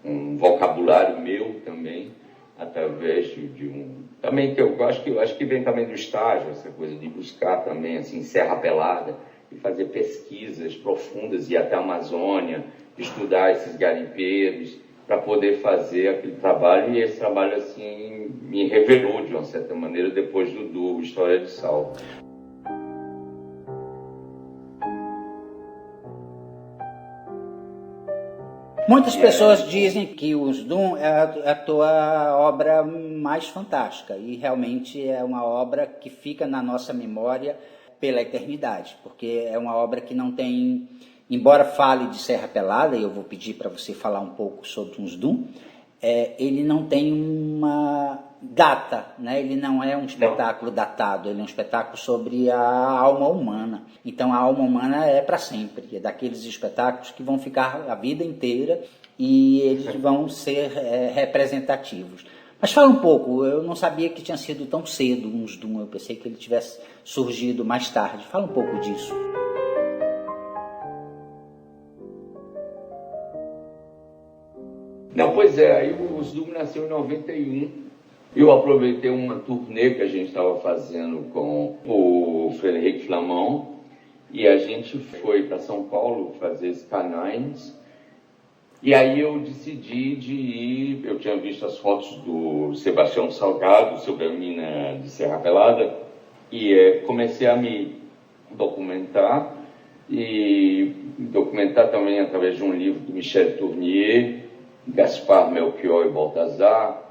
um vocabulário meu também, através de um... Também que eu acho que vem também do estágio, essa coisa de buscar também, assim, Serra Pelada, e fazer pesquisas profundas, ir até a Amazônia, estudar esses garimpeiros, para poder fazer aquele trabalho, e esse trabalho, assim, me revelou, de uma certa maneira, depois do História de Sal. Muitas pessoas dizem que o USDUM é a tua obra mais fantástica, e realmente é uma obra que fica na nossa memória pela eternidade, porque é uma obra que não tem, embora fale de Serra Pelada, e eu vou pedir para você falar um pouco sobre o USDUM, ele não tem uma data, né? Ele não é um espetáculo datado, ele é um espetáculo sobre a alma humana. Então a alma humana é para sempre, é daqueles espetáculos que vão ficar a vida inteira e eles vão ser representativos. Mas fala um pouco, eu não sabia que tinha sido tão cedo um USDUM, eu pensei que ele tivesse surgido mais tarde. Fala um pouco disso. Não, pois é, aí o Zoom nasceu em 91. Eu aproveitei uma turnê que a gente estava fazendo com o Frederic Flamand e a gente foi para São Paulo fazer Sky-Nines. E aí eu decidi de ir, eu tinha visto as fotos do Sebastião Salgado sobre a mina de Serra Pelada e comecei a me documentar e documentar também através de um livro de Michel Tournier, Gaspar, Melchior e Baltazar,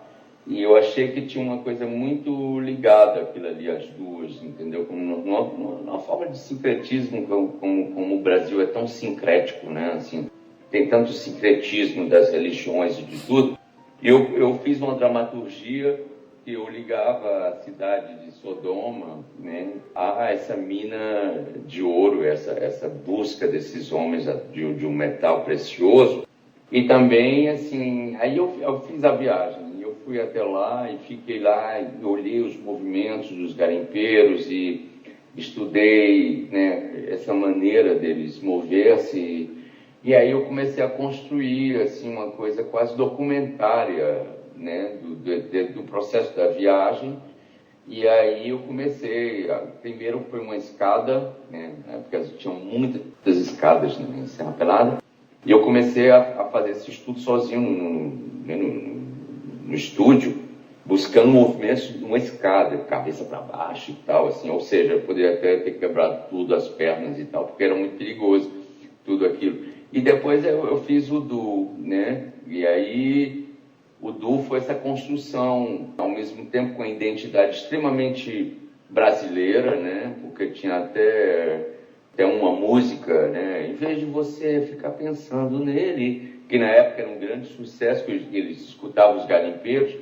e eu achei que tinha uma coisa muito ligada aquilo ali, as duas, entendeu? Como uma forma de sincretismo, como o Brasil é tão sincrético, né? Assim, tem tanto sincretismo das religiões e de tudo. Eu fiz uma dramaturgia que eu ligava a cidade de Sodoma, né, a essa mina de ouro, essa busca desses homens de um metal precioso. E também, assim, aí eu fiz a viagem. Eu fui até lá e fiquei lá e olhei os movimentos dos garimpeiros e estudei, né, essa maneira deles mover-se. E aí eu comecei a construir, assim, uma coisa quase documentária, né, do processo da viagem. E aí eu comecei, primeiro foi uma escada, né, porque tinham muitas escadas, né, em Serra Pelada, e eu comecei a fazer esse estudo sozinho no estúdio, buscando movimentos de uma escada, cabeça para baixo e tal, assim, ou seja, eu poderia até ter quebrado tudo, as pernas e tal, porque era muito perigoso tudo aquilo. E depois eu fiz o duo, né, e aí o duo foi essa construção, ao mesmo tempo com a identidade extremamente brasileira, né, porque tinha até uma música, né, em vez de você ficar pensando nele, que na época era um grande sucesso, que eles escutavam os garimpeiros,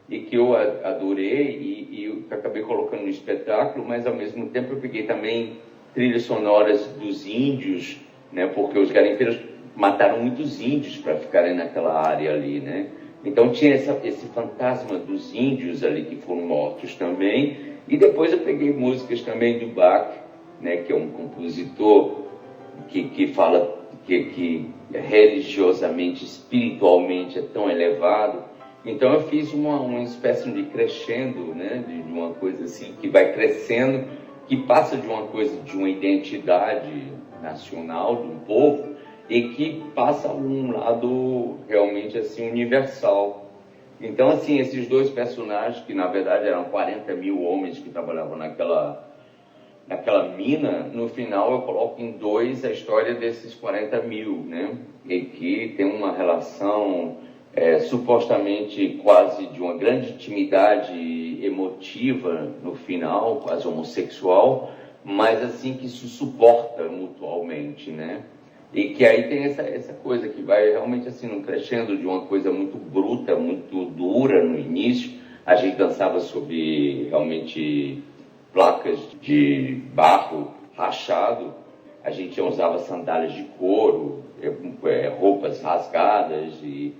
e que eu adorei, e eu acabei colocando no espetáculo, mas ao mesmo tempo eu peguei também trilhas sonoras dos índios, né, porque os garimpeiros mataram muitos índios para ficarem naquela área ali, né? Então tinha esse fantasma dos índios ali que foram mortos também. E depois eu peguei músicas também do Bach, né, que é um compositor que fala que religiosamente, espiritualmente é tão elevado. Então eu fiz uma espécie de crescendo, né, de uma coisa assim que vai crescendo, que passa de uma coisa, de uma identidade nacional de um povo, e que passa a um lado realmente assim universal. Então, assim, esses dois personagens, que na verdade eram 40 mil homens que trabalhavam naquela mina, no final eu coloco em dois a história desses 40 mil, né? E que tem uma relação supostamente quase de uma grande intimidade emotiva no final, quase homossexual, mas assim que se suporta mutualmente, né? E que aí tem essa coisa que vai realmente assim num crescendo de uma coisa muito bruta, muito dura no início. A gente dançava sobre realmente placas de barro rachado, a gente usava sandálias de couro, roupas rasgadas e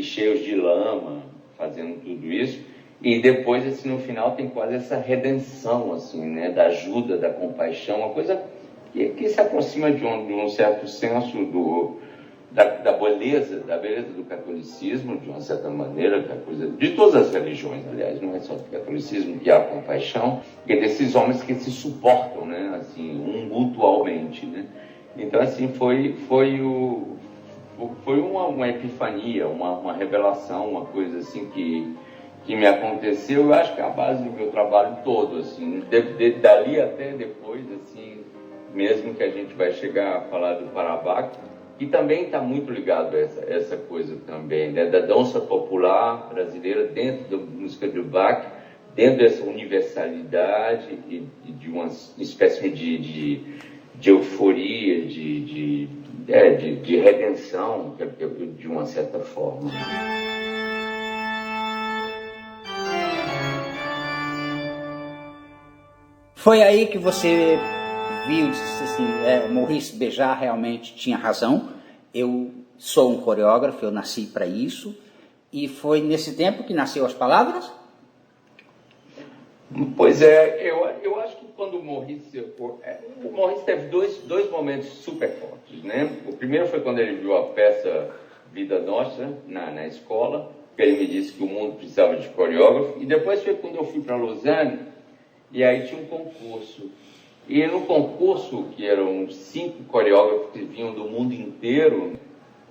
cheios de lama, fazendo tudo isso. E depois, assim, no final tem quase essa redenção, assim, né, da ajuda, da compaixão, uma coisa que se aproxima de um certo senso da beleza do catolicismo, de uma certa maneira, da coisa, de todas as religiões, aliás, não é só do catolicismo, que há compaixão, e desses homens que se suportam, né, assim, mutualmente, né. Então, assim, foi uma epifania, uma revelação, uma coisa assim que me aconteceu. Eu acho que é a base do meu trabalho todo, assim, dali até depois, assim, mesmo que a gente vai chegar a falar do Parabach, que também está muito ligado a essa coisa também, né, da dança popular brasileira dentro da música do Bach, dentro dessa universalidade e de uma espécie de euforia, de redenção, de uma certa forma. Foi aí que você viu, disse assim, Maurice Béjart realmente tinha razão, eu sou um coreógrafo, eu nasci para isso, e foi nesse tempo que nasceu as palavras? Pois é, eu acho que quando o Maurice teve dois momentos super fortes, né? O primeiro foi quando ele viu a peça vida nossa na escola. Ele me disse que o mundo precisava de coreógrafo. E depois foi quando eu fui para Lausanne, e aí tinha um concurso. E no concurso, que eram 5 coreógrafos que vinham do mundo inteiro,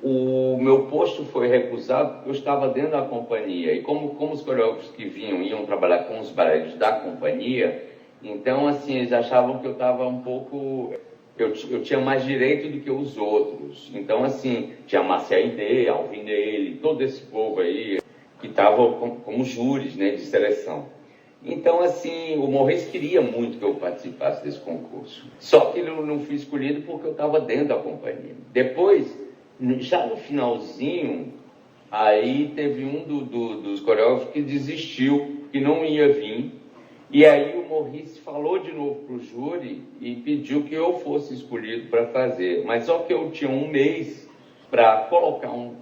o meu posto foi recusado porque eu estava dentro da companhia. E como os coreógrafos que vinham iam trabalhar com os balés da companhia, então, assim, eles achavam que eu estava um pouco... Eu tinha mais direito do que os outros. Então, assim, tinha Márcia Aide, Alvin Neile, todo esse povo aí que estava como júris, né, de seleção. Então, assim, o Maurice queria muito que eu participasse desse concurso. Só que eu não fui escolhido porque eu estava dentro da companhia. Depois, já no finalzinho, aí teve um dos coreógrafos que desistiu, que não ia vir. E aí o Maurice falou de novo para o júri e pediu que eu fosse escolhido para fazer. Mas só que eu tinha um mês para colocar um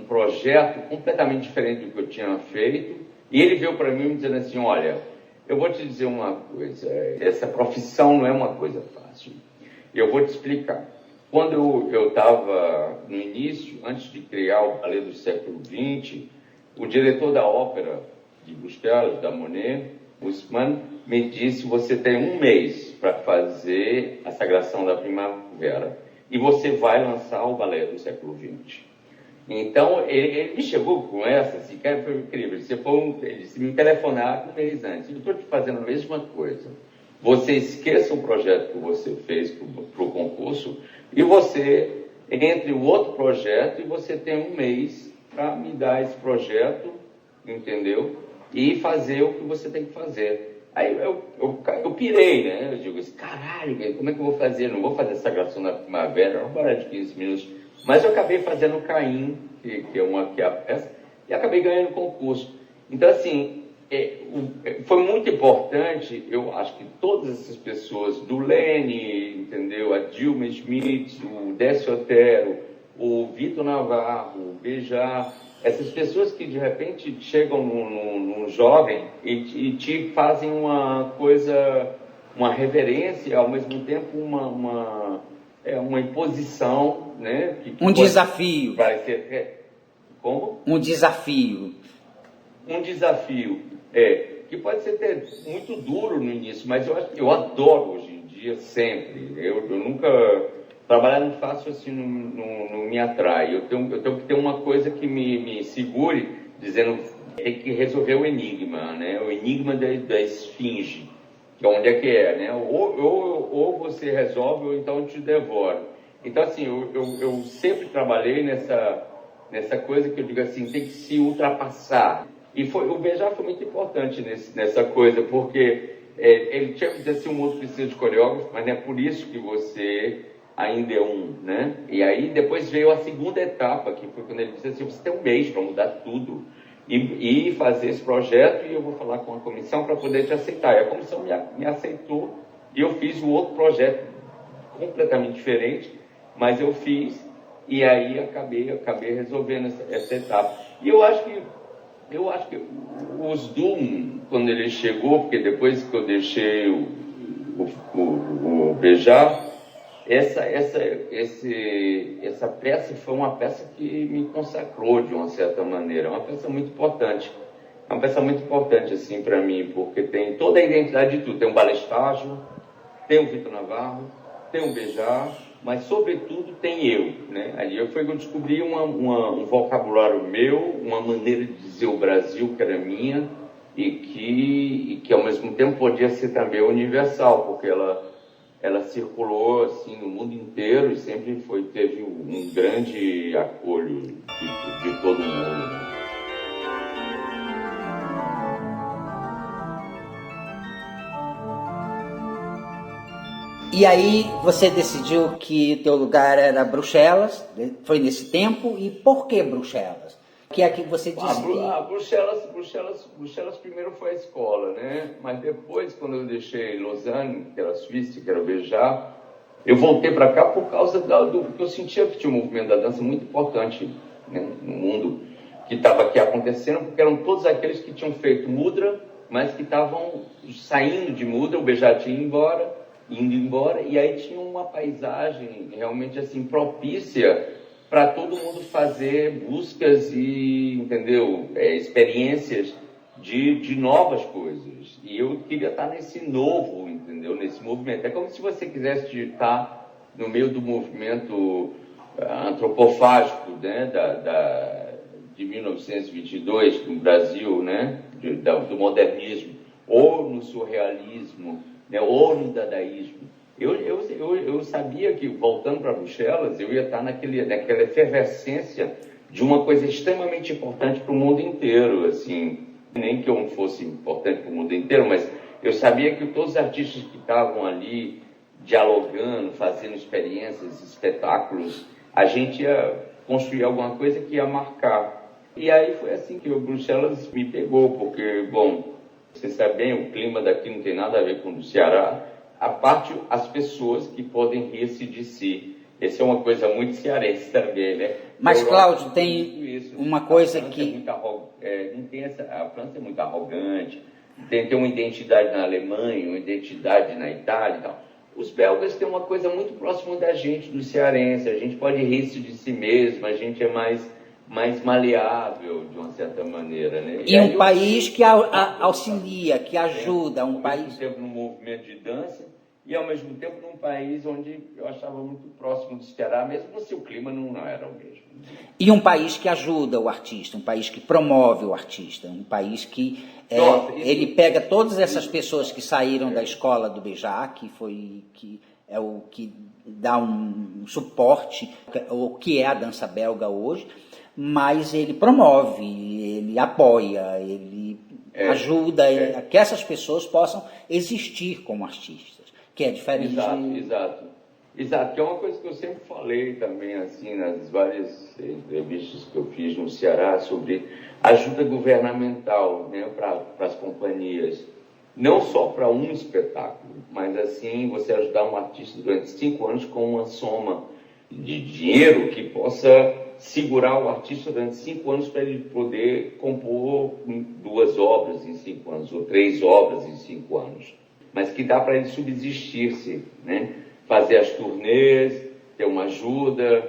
projeto completamente diferente do que eu tinha feito. E ele veio para mim dizendo assim, olha, eu vou te dizer uma coisa, essa profissão não é uma coisa fácil. Eu vou te explicar. Quando eu estava no início, antes de criar o balé do século XX, o diretor da ópera de Bruxelas, da Monet, Usman, me disse, você tem um mês para fazer a Sagração da Primavera e você vai lançar o balé do século XX. Então, ele me chegou com essa, assim, que foi incrível. Ele disse, me telefonar um mês antes. Eu estou te fazendo a mesma coisa. Você esqueça o projeto que você fez para o concurso e você entre o outro projeto e você tem um mês para me dar esse projeto, entendeu? E fazer o que você tem que fazer. Aí eu pirei, né? Eu digo, caralho, como é que eu vou fazer? Não vou fazer Sagração da Primavera, uma hora de 15 minutos. Mas eu acabei fazendo Caim, que é a peça, e acabei ganhando o concurso. Então, assim, foi muito importante, eu acho que todas essas pessoas, do Lene, entendeu? A Dilma Schmidt, o Décio Otero, o Vitor Navarro, o Bejar, essas pessoas que de repente chegam num jovem e te fazem uma coisa, uma reverência, ao mesmo tempo uma imposição, né? Desafio. Como? Um desafio. Um desafio, que pode ser até muito duro no início, mas eu adoro hoje em dia, sempre. Eu nunca... Trabalhar no fácil assim não me atrai. Eu tenho que ter uma coisa que me segure, dizendo tem que resolver o enigma, né? O enigma da esfinge, que é onde é, né? Ou você resolve ou então eu te devoro. Então assim, eu sempre trabalhei nessa coisa que eu digo assim, tem que se ultrapassar. E o Bejar foi muito importante nessa coisa, porque ele tinha que dizer assim, o mundo precisa de coreógrafo, mas não é por isso que você ainda é um, né? E aí depois veio a segunda etapa, que foi quando ele disse assim, você tem um mês para mudar tudo e fazer esse projeto, e eu vou falar com a comissão para poder te aceitar. E a comissão me aceitou e eu fiz um outro projeto completamente diferente, mas eu fiz e aí acabei resolvendo essa etapa. E eu acho que os Doom, quando ele chegou, porque depois que eu deixei o Bejar, essa peça foi uma peça que me consagrou de uma certa maneira. É uma peça muito importante. É uma peça muito importante assim para mim, porque tem toda a identidade de tudo. Tem o balé estágio, tem o Vitor Navarro, tem o Bejar, mas sobretudo tem eu, né? Ali foi que eu descobri um vocabulário meu, uma maneira de dizer o Brasil que era minha e que ao mesmo tempo podia ser também universal, porque ela circulou assim no mundo inteiro e sempre teve um grande acolho de todo mundo, né? E aí você decidiu que teu lugar era Bruxelas, foi nesse tempo, e por que Bruxelas? Que é que você disse Bruxelas primeiro foi a escola, né? Mas depois, quando eu deixei Lausanne, que era Suíça, que era o Bejar, eu voltei para cá por causa do que eu sentia que tinha um movimento da dança muito importante, né, no mundo, que estava aqui acontecendo, porque eram todos aqueles que tinham feito mudra, mas que estavam saindo de mudra, o Bejar tinha indo embora, e aí tinha uma paisagem realmente assim propícia para todo mundo fazer buscas e, entendeu, experiências de novas coisas. E eu queria estar nesse novo, entendeu, nesse movimento. É como se você quisesse estar no meio do movimento antropofágico, né, de 1922 no Brasil, né, do modernismo, ou no surrealismo, né, ou no dadaísmo. Eu sabia que, voltando para Bruxelas, eu ia estar naquela efervescência de uma coisa extremamente importante para o mundo inteiro, assim, nem que eu não fosse importante para o mundo inteiro, mas eu sabia que todos os artistas que estavam ali dialogando, fazendo experiências, espetáculos, a gente ia construir alguma coisa que ia marcar. E aí foi assim que o Bruxelas me pegou, porque, bom, você sabe bem, o clima daqui não tem nada a ver com o do Ceará, a parte as pessoas que podem rir-se de si. Essa é uma coisa muito cearense também, né? Mas, Cláudio, tem uma coisa que... A França é muito arrogante, tem uma identidade na Alemanha, uma identidade na Itália e tal. Os belgas têm uma coisa muito próxima da gente, do cearense. A gente pode rir-se de si mesmo, a gente é mais maleável, de uma certa maneira, né? E um país que auxilia, que ajuda, um país... Ao mesmo tempo num movimento de dança e, ao mesmo tempo, num país onde eu achava muito próximo do Ceará, mesmo se o clima não era o mesmo. E um país que ajuda o artista, um país que promove o artista, um país que ele pega todas essas pessoas que saíram da escola do Béjart, que é o que dá um suporte, o que é a dança belga hoje, mas ele promove, ele apoia, ele ajuda que essas pessoas possam existir como artistas, que é diferente. Exato, que é uma coisa que eu sempre falei também, assim, nas várias entrevistas que eu fiz no Ceará sobre ajuda governamental, né, para as companhias. Não só para um espetáculo, mas assim, você ajudar um artista durante 5 anos com uma soma de dinheiro que possa segurar o artista durante 5 anos para ele poder compor 2 obras em 5 anos, ou 3 obras em 5 anos. Mas que dá para ele subsistir-se, né? Fazer as turnês, ter uma ajuda,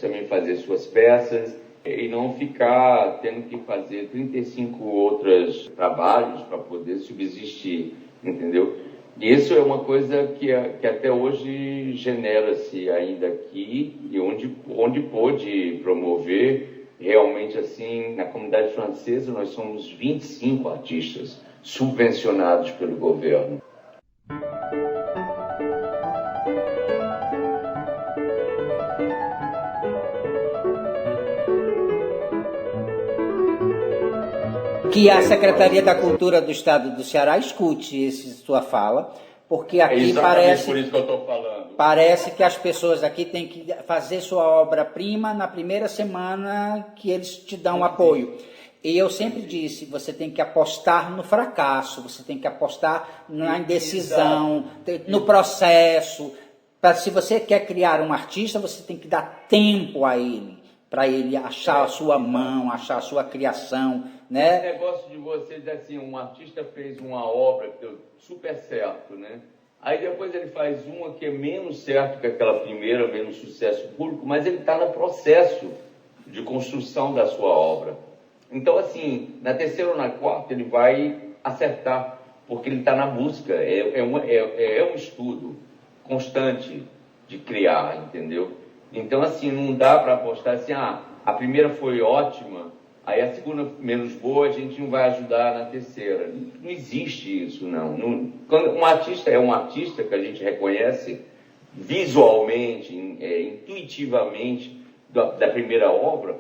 também fazer suas peças, e não ficar tendo que fazer 35 outros trabalhos para poder subsistir, entendeu? E isso é uma coisa que até hoje genera-se ainda aqui, e onde pôde promover, realmente assim, na comunidade francesa nós somos 25 artistas subvencionados pelo governo. Que a Secretaria da Cultura do Estado do Ceará escute sua fala, porque aqui parece, por isso que eu estou falando. Parece que as pessoas aqui têm que fazer sua obra-prima na primeira semana que eles te dão apoio. E eu sempre disse, você tem que apostar no fracasso, você tem que apostar na indecisão, no processo. Se você quer criar um artista, você tem que dar tempo a ele, para ele achar a sua mão, achar a sua criação, né? Esse negócio de você dizer assim, um artista fez uma obra que deu super certo, né? Aí depois ele faz uma que é menos certo que aquela primeira, menos sucesso público, mas ele está no processo de construção da sua obra. Então, assim, na terceira ou na quarta ele vai acertar, porque ele está na busca, é um estudo constante de criar, entendeu? Então, assim, não dá para apostar assim, a primeira foi ótima, aí a segunda menos boa, a gente não vai ajudar na terceira. Não existe isso, não. Quando um artista é um artista que a gente reconhece visualmente, intuitivamente da primeira obra,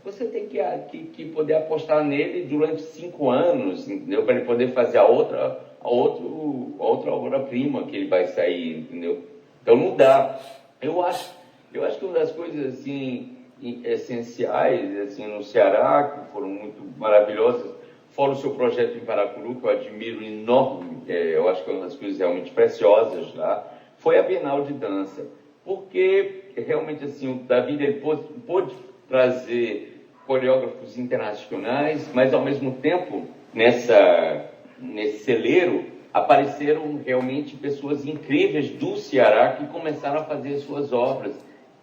você tem que poder apostar nele durante 5 anos, entendeu? Para ele poder fazer a outra obra-prima que ele vai sair, entendeu? Então não dá. Eu acho que uma das coisas assim essenciais assim no Ceará, que foram muito maravilhosas, fora o seu projeto em Paracuru, que eu admiro enorme, eu acho que é uma das coisas realmente preciosas lá, foi a Bienal de Dança, porque realmente assim o David ele pôde trazer coreógrafos internacionais, mas ao mesmo tempo nesse celeiro apareceram realmente pessoas incríveis do Ceará que começaram a fazer suas obras.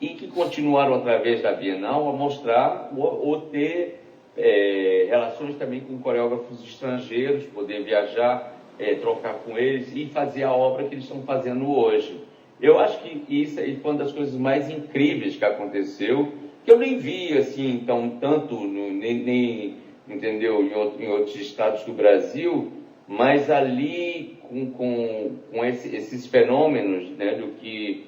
e que continuaram através da Bienal a mostrar ou ter relações também com coreógrafos estrangeiros, poder viajar, trocar com eles e fazer a obra que eles estão fazendo hoje. Eu acho que isso foi uma das coisas mais incríveis que aconteceu, que eu nem vi assim tanto nem entendeu, em outros estados do Brasil, mas ali com esses fenômenos, né, do que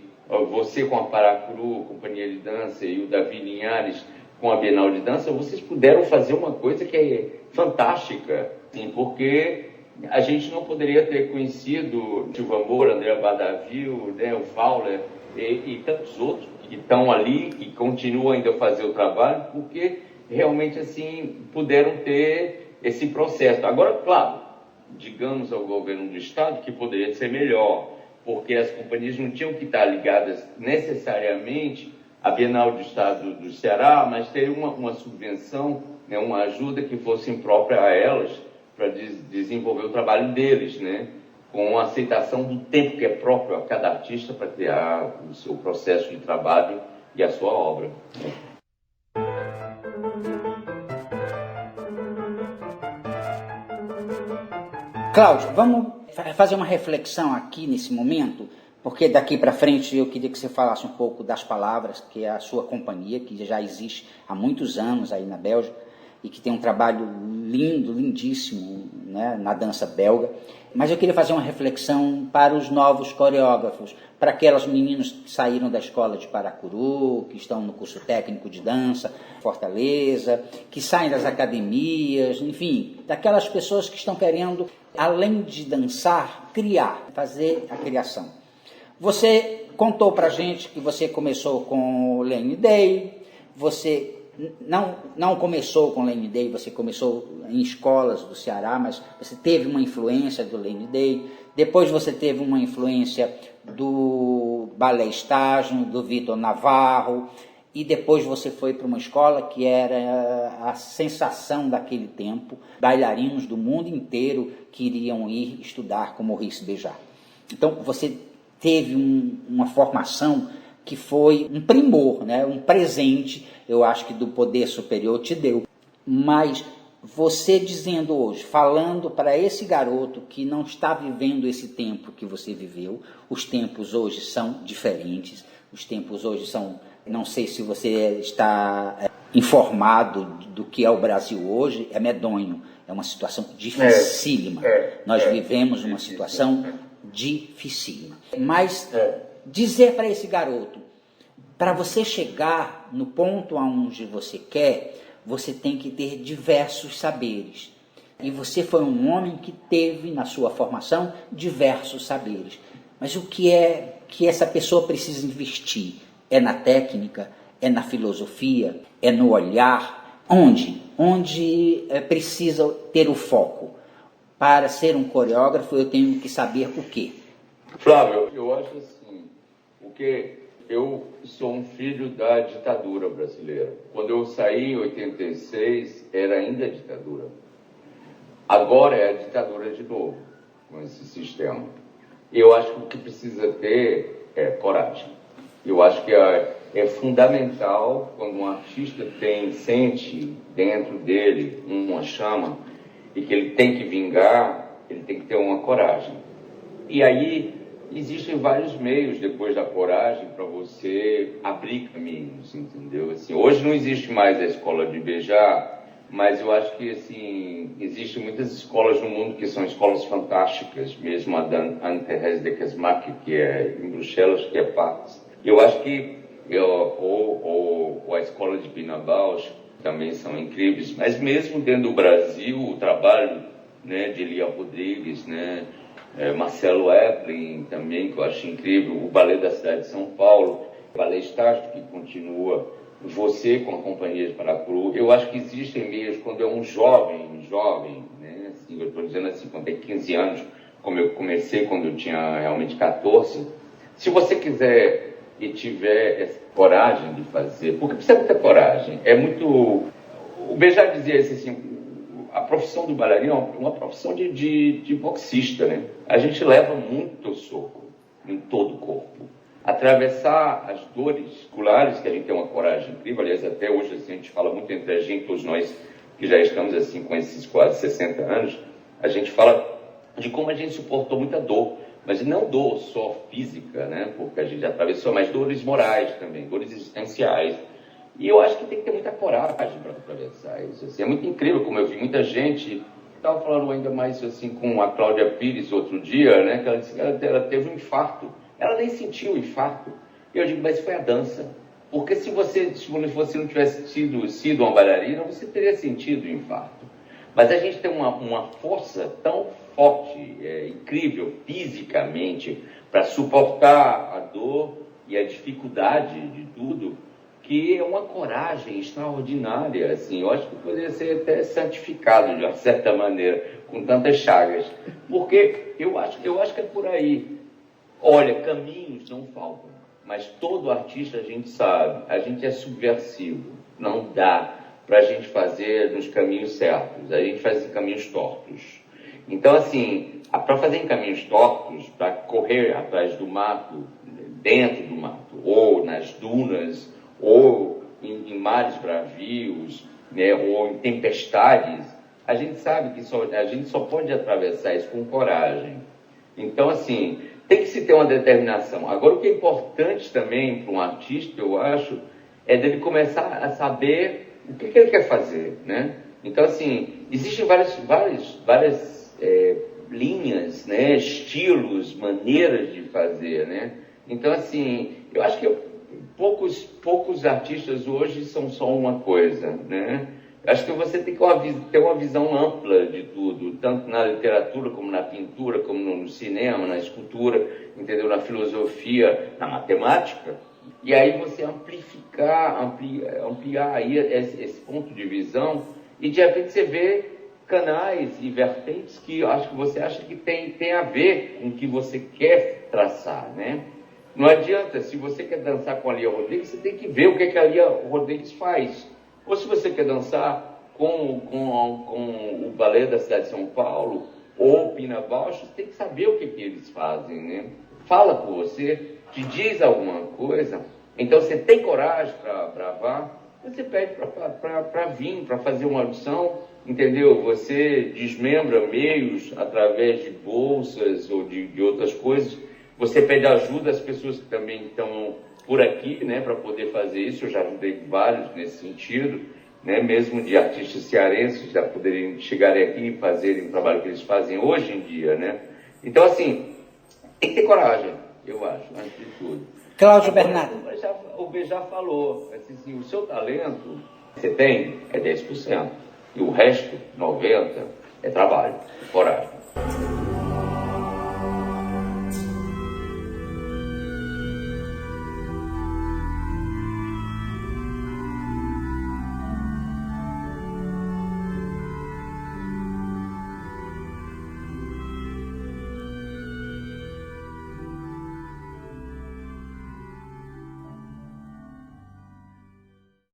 você com a Paracuru, Companhia de Dança, e o Davi Linhares com a Bienal de Dança, vocês puderam fazer uma coisa que é fantástica, assim, porque a gente não poderia ter conhecido o Silva Moura, André Badavio, né, o Fowler e tantos outros que estão ali, que continuam ainda a fazer o trabalho, porque realmente assim puderam ter esse processo. Agora, claro, digamos ao governo do Estado que poderia ser melhor, porque as companhias não tinham que estar ligadas necessariamente à Bienal do Estado do Ceará, mas ter uma subvenção, né, uma ajuda que fosse própria a elas para desenvolver o trabalho deles, né, com a aceitação do tempo que é próprio a cada artista para criar o seu processo de trabalho e a sua obra. Cláudio, vamos fazer uma reflexão aqui nesse momento, porque daqui para frente eu queria que você falasse um pouco das palavras, que é a sua companhia, que já existe há muitos anos aí na Bélgica, e que tem um trabalho lindo, lindíssimo, né, na dança belga. Mas eu queria fazer uma reflexão para os novos coreógrafos, para aquelas meninas que saíram da escola de Paracuru, que estão no curso técnico de dança, Fortaleza, que saem das academias, enfim, daquelas pessoas que estão querendo, além de dançar, criar, fazer a criação. Você contou para a gente que você começou com o Lane Day, você não começou com o Lane Day, você começou em escolas do Ceará, mas você teve uma influência do Lane Day, depois você teve uma influência do Balé Estágio, do Vitor Navarro, e depois você foi para uma escola que era a sensação daquele tempo, bailarinos do mundo inteiro queriam ir estudar com Maurice Béjart. Então você teve uma formação que foi um primor, né? Um presente, eu acho que do poder superior te deu. Mas você dizendo hoje, falando para esse garoto que não está vivendo esse tempo que você viveu, os tempos hoje são diferentes, os tempos hoje são, não sei se você está informado do que é o Brasil hoje, é medonho, é uma situação dificílima. Nós vivemos uma situação dificílima. Mas dizer para esse garoto, para você chegar no ponto aonde você quer, você tem que ter diversos saberes. E você foi um homem que teve na sua formação diversos saberes. Mas o que é que essa pessoa precisa investir? É na técnica? É na filosofia? É no olhar? Onde? Onde precisa ter o foco? Para ser um coreógrafo, eu tenho que saber o quê? Flávio, eu acho assim, porque eu sou um filho da ditadura brasileira. Quando eu saí em 86, era ainda a ditadura. Agora é a ditadura de novo, com esse sistema. E eu acho que o que precisa ter é coragem. Eu acho que é fundamental quando um artista sente dentro dele uma chama e que ele tem que vingar, ele tem que ter uma coragem. E aí existem vários meios depois da coragem para você abrir caminhos, entendeu? Assim, hoje não existe mais a escola de Béjart, mas eu acho que assim, existem muitas escolas no mundo que são escolas fantásticas, mesmo a da Anne-Thérèse de Kesmarck, que é em Bruxelas, que é Pax. Eu acho que ou a escola de Pina Bausch também são incríveis, mas mesmo dentro do Brasil, o trabalho, né, de Lia Rodrigues, né, Marcelo Eplin também, que eu acho incrível, o Balé da Cidade de São Paulo, o Balé Estágio, que continua, você com a Companhia de Paracuru. Eu acho que existem meios, quando é um jovem, né, assim, eu estou dizendo assim, quando tem 15 anos, como eu comecei quando eu tinha realmente 14, se você quiser e tiver essa coragem de fazer, porque precisa ter coragem, é muito... O Béjart dizia assim, a profissão do bailarino é uma profissão de boxista, né? A gente leva muito soco em todo o corpo. atravessar as dores musculares, que a gente tem uma coragem incrível. Aliás, até hoje assim, a gente fala muito entre a gente, todos nós que já estamos assim com esses quase 60 anos, a gente fala de como a gente suportou muita dor, mas não dor só física, né? Porque a gente atravessou, mas dores morais também, dores existenciais. E eu acho que tem que ter muita coragem para atravessar isso. Assim, é muito incrível como eu vi muita gente. Estava falando ainda mais assim com a Cláudia Pires outro dia, né? Que ela disse que ela teve um infarto. Ela nem sentiu o infarto. E eu digo, mas foi a dança. Porque se você não tivesse sido uma bailarina, você teria sentido o infarto. Mas a gente tem uma força tão forte, incrível, fisicamente, para suportar a dor e a dificuldade de tudo, que é uma coragem extraordinária, assim. Eu acho que poderia ser até santificado, de uma certa maneira, com tantas chagas. Porque eu acho que é por aí. Olha, caminhos não faltam, mas todo artista a gente sabe, a gente é subversivo, não dá para a gente fazer nos caminhos certos, a gente faz em caminhos tortos. Então, assim, para fazer em caminhos tortos, para correr atrás do mato, dentro do mato, ou nas dunas, ou em mares bravios, né, ou em tempestades, a gente sabe que a gente só pode atravessar isso com coragem. Então, assim, tem que se ter uma determinação. Agora, o que é importante também para um artista, eu acho, é dele começar a saber o que ele quer fazer, né? Então, assim, existem várias linhas, né, estilos, maneiras de fazer, né? Então, assim, eu acho que poucos artistas hoje são só uma coisa, né? Eu acho que você tem que ter uma visão ampla de tudo, tanto na literatura, como na pintura, como no cinema, na escultura, entendeu? Na filosofia, na matemática. E aí você ampliar aí esse ponto de visão e de repente você vê canais e vertentes que acho que você acha que tem a ver com o que você quer traçar, né? Não adianta, se você quer dançar com a Lia Rodrigues, você tem que ver o que a Lia Rodrigues faz. Ou se você quer dançar com o balé da cidade de São Paulo ou o Pina Bausch, você tem que saber o que eles fazem, né? Fala por você, te diz alguma coisa, então você tem coragem para bravar, você pede para vir, para fazer uma audição, entendeu? Você desmembra meios através de bolsas ou de outras coisas, você pede ajuda às pessoas que também estão por aqui, né, para poder fazer isso. Eu já ajudei vários nesse sentido, né, mesmo de artistas cearenses já poderem chegarem aqui e fazerem o trabalho que eles fazem hoje em dia, né? Então, assim, tem que ter coragem, eu acho, antes de tudo. Cláudio Bernardo. O B já falou, assim, o seu talento que você tem é 10%, e o resto, 90%, é trabalho, coragem.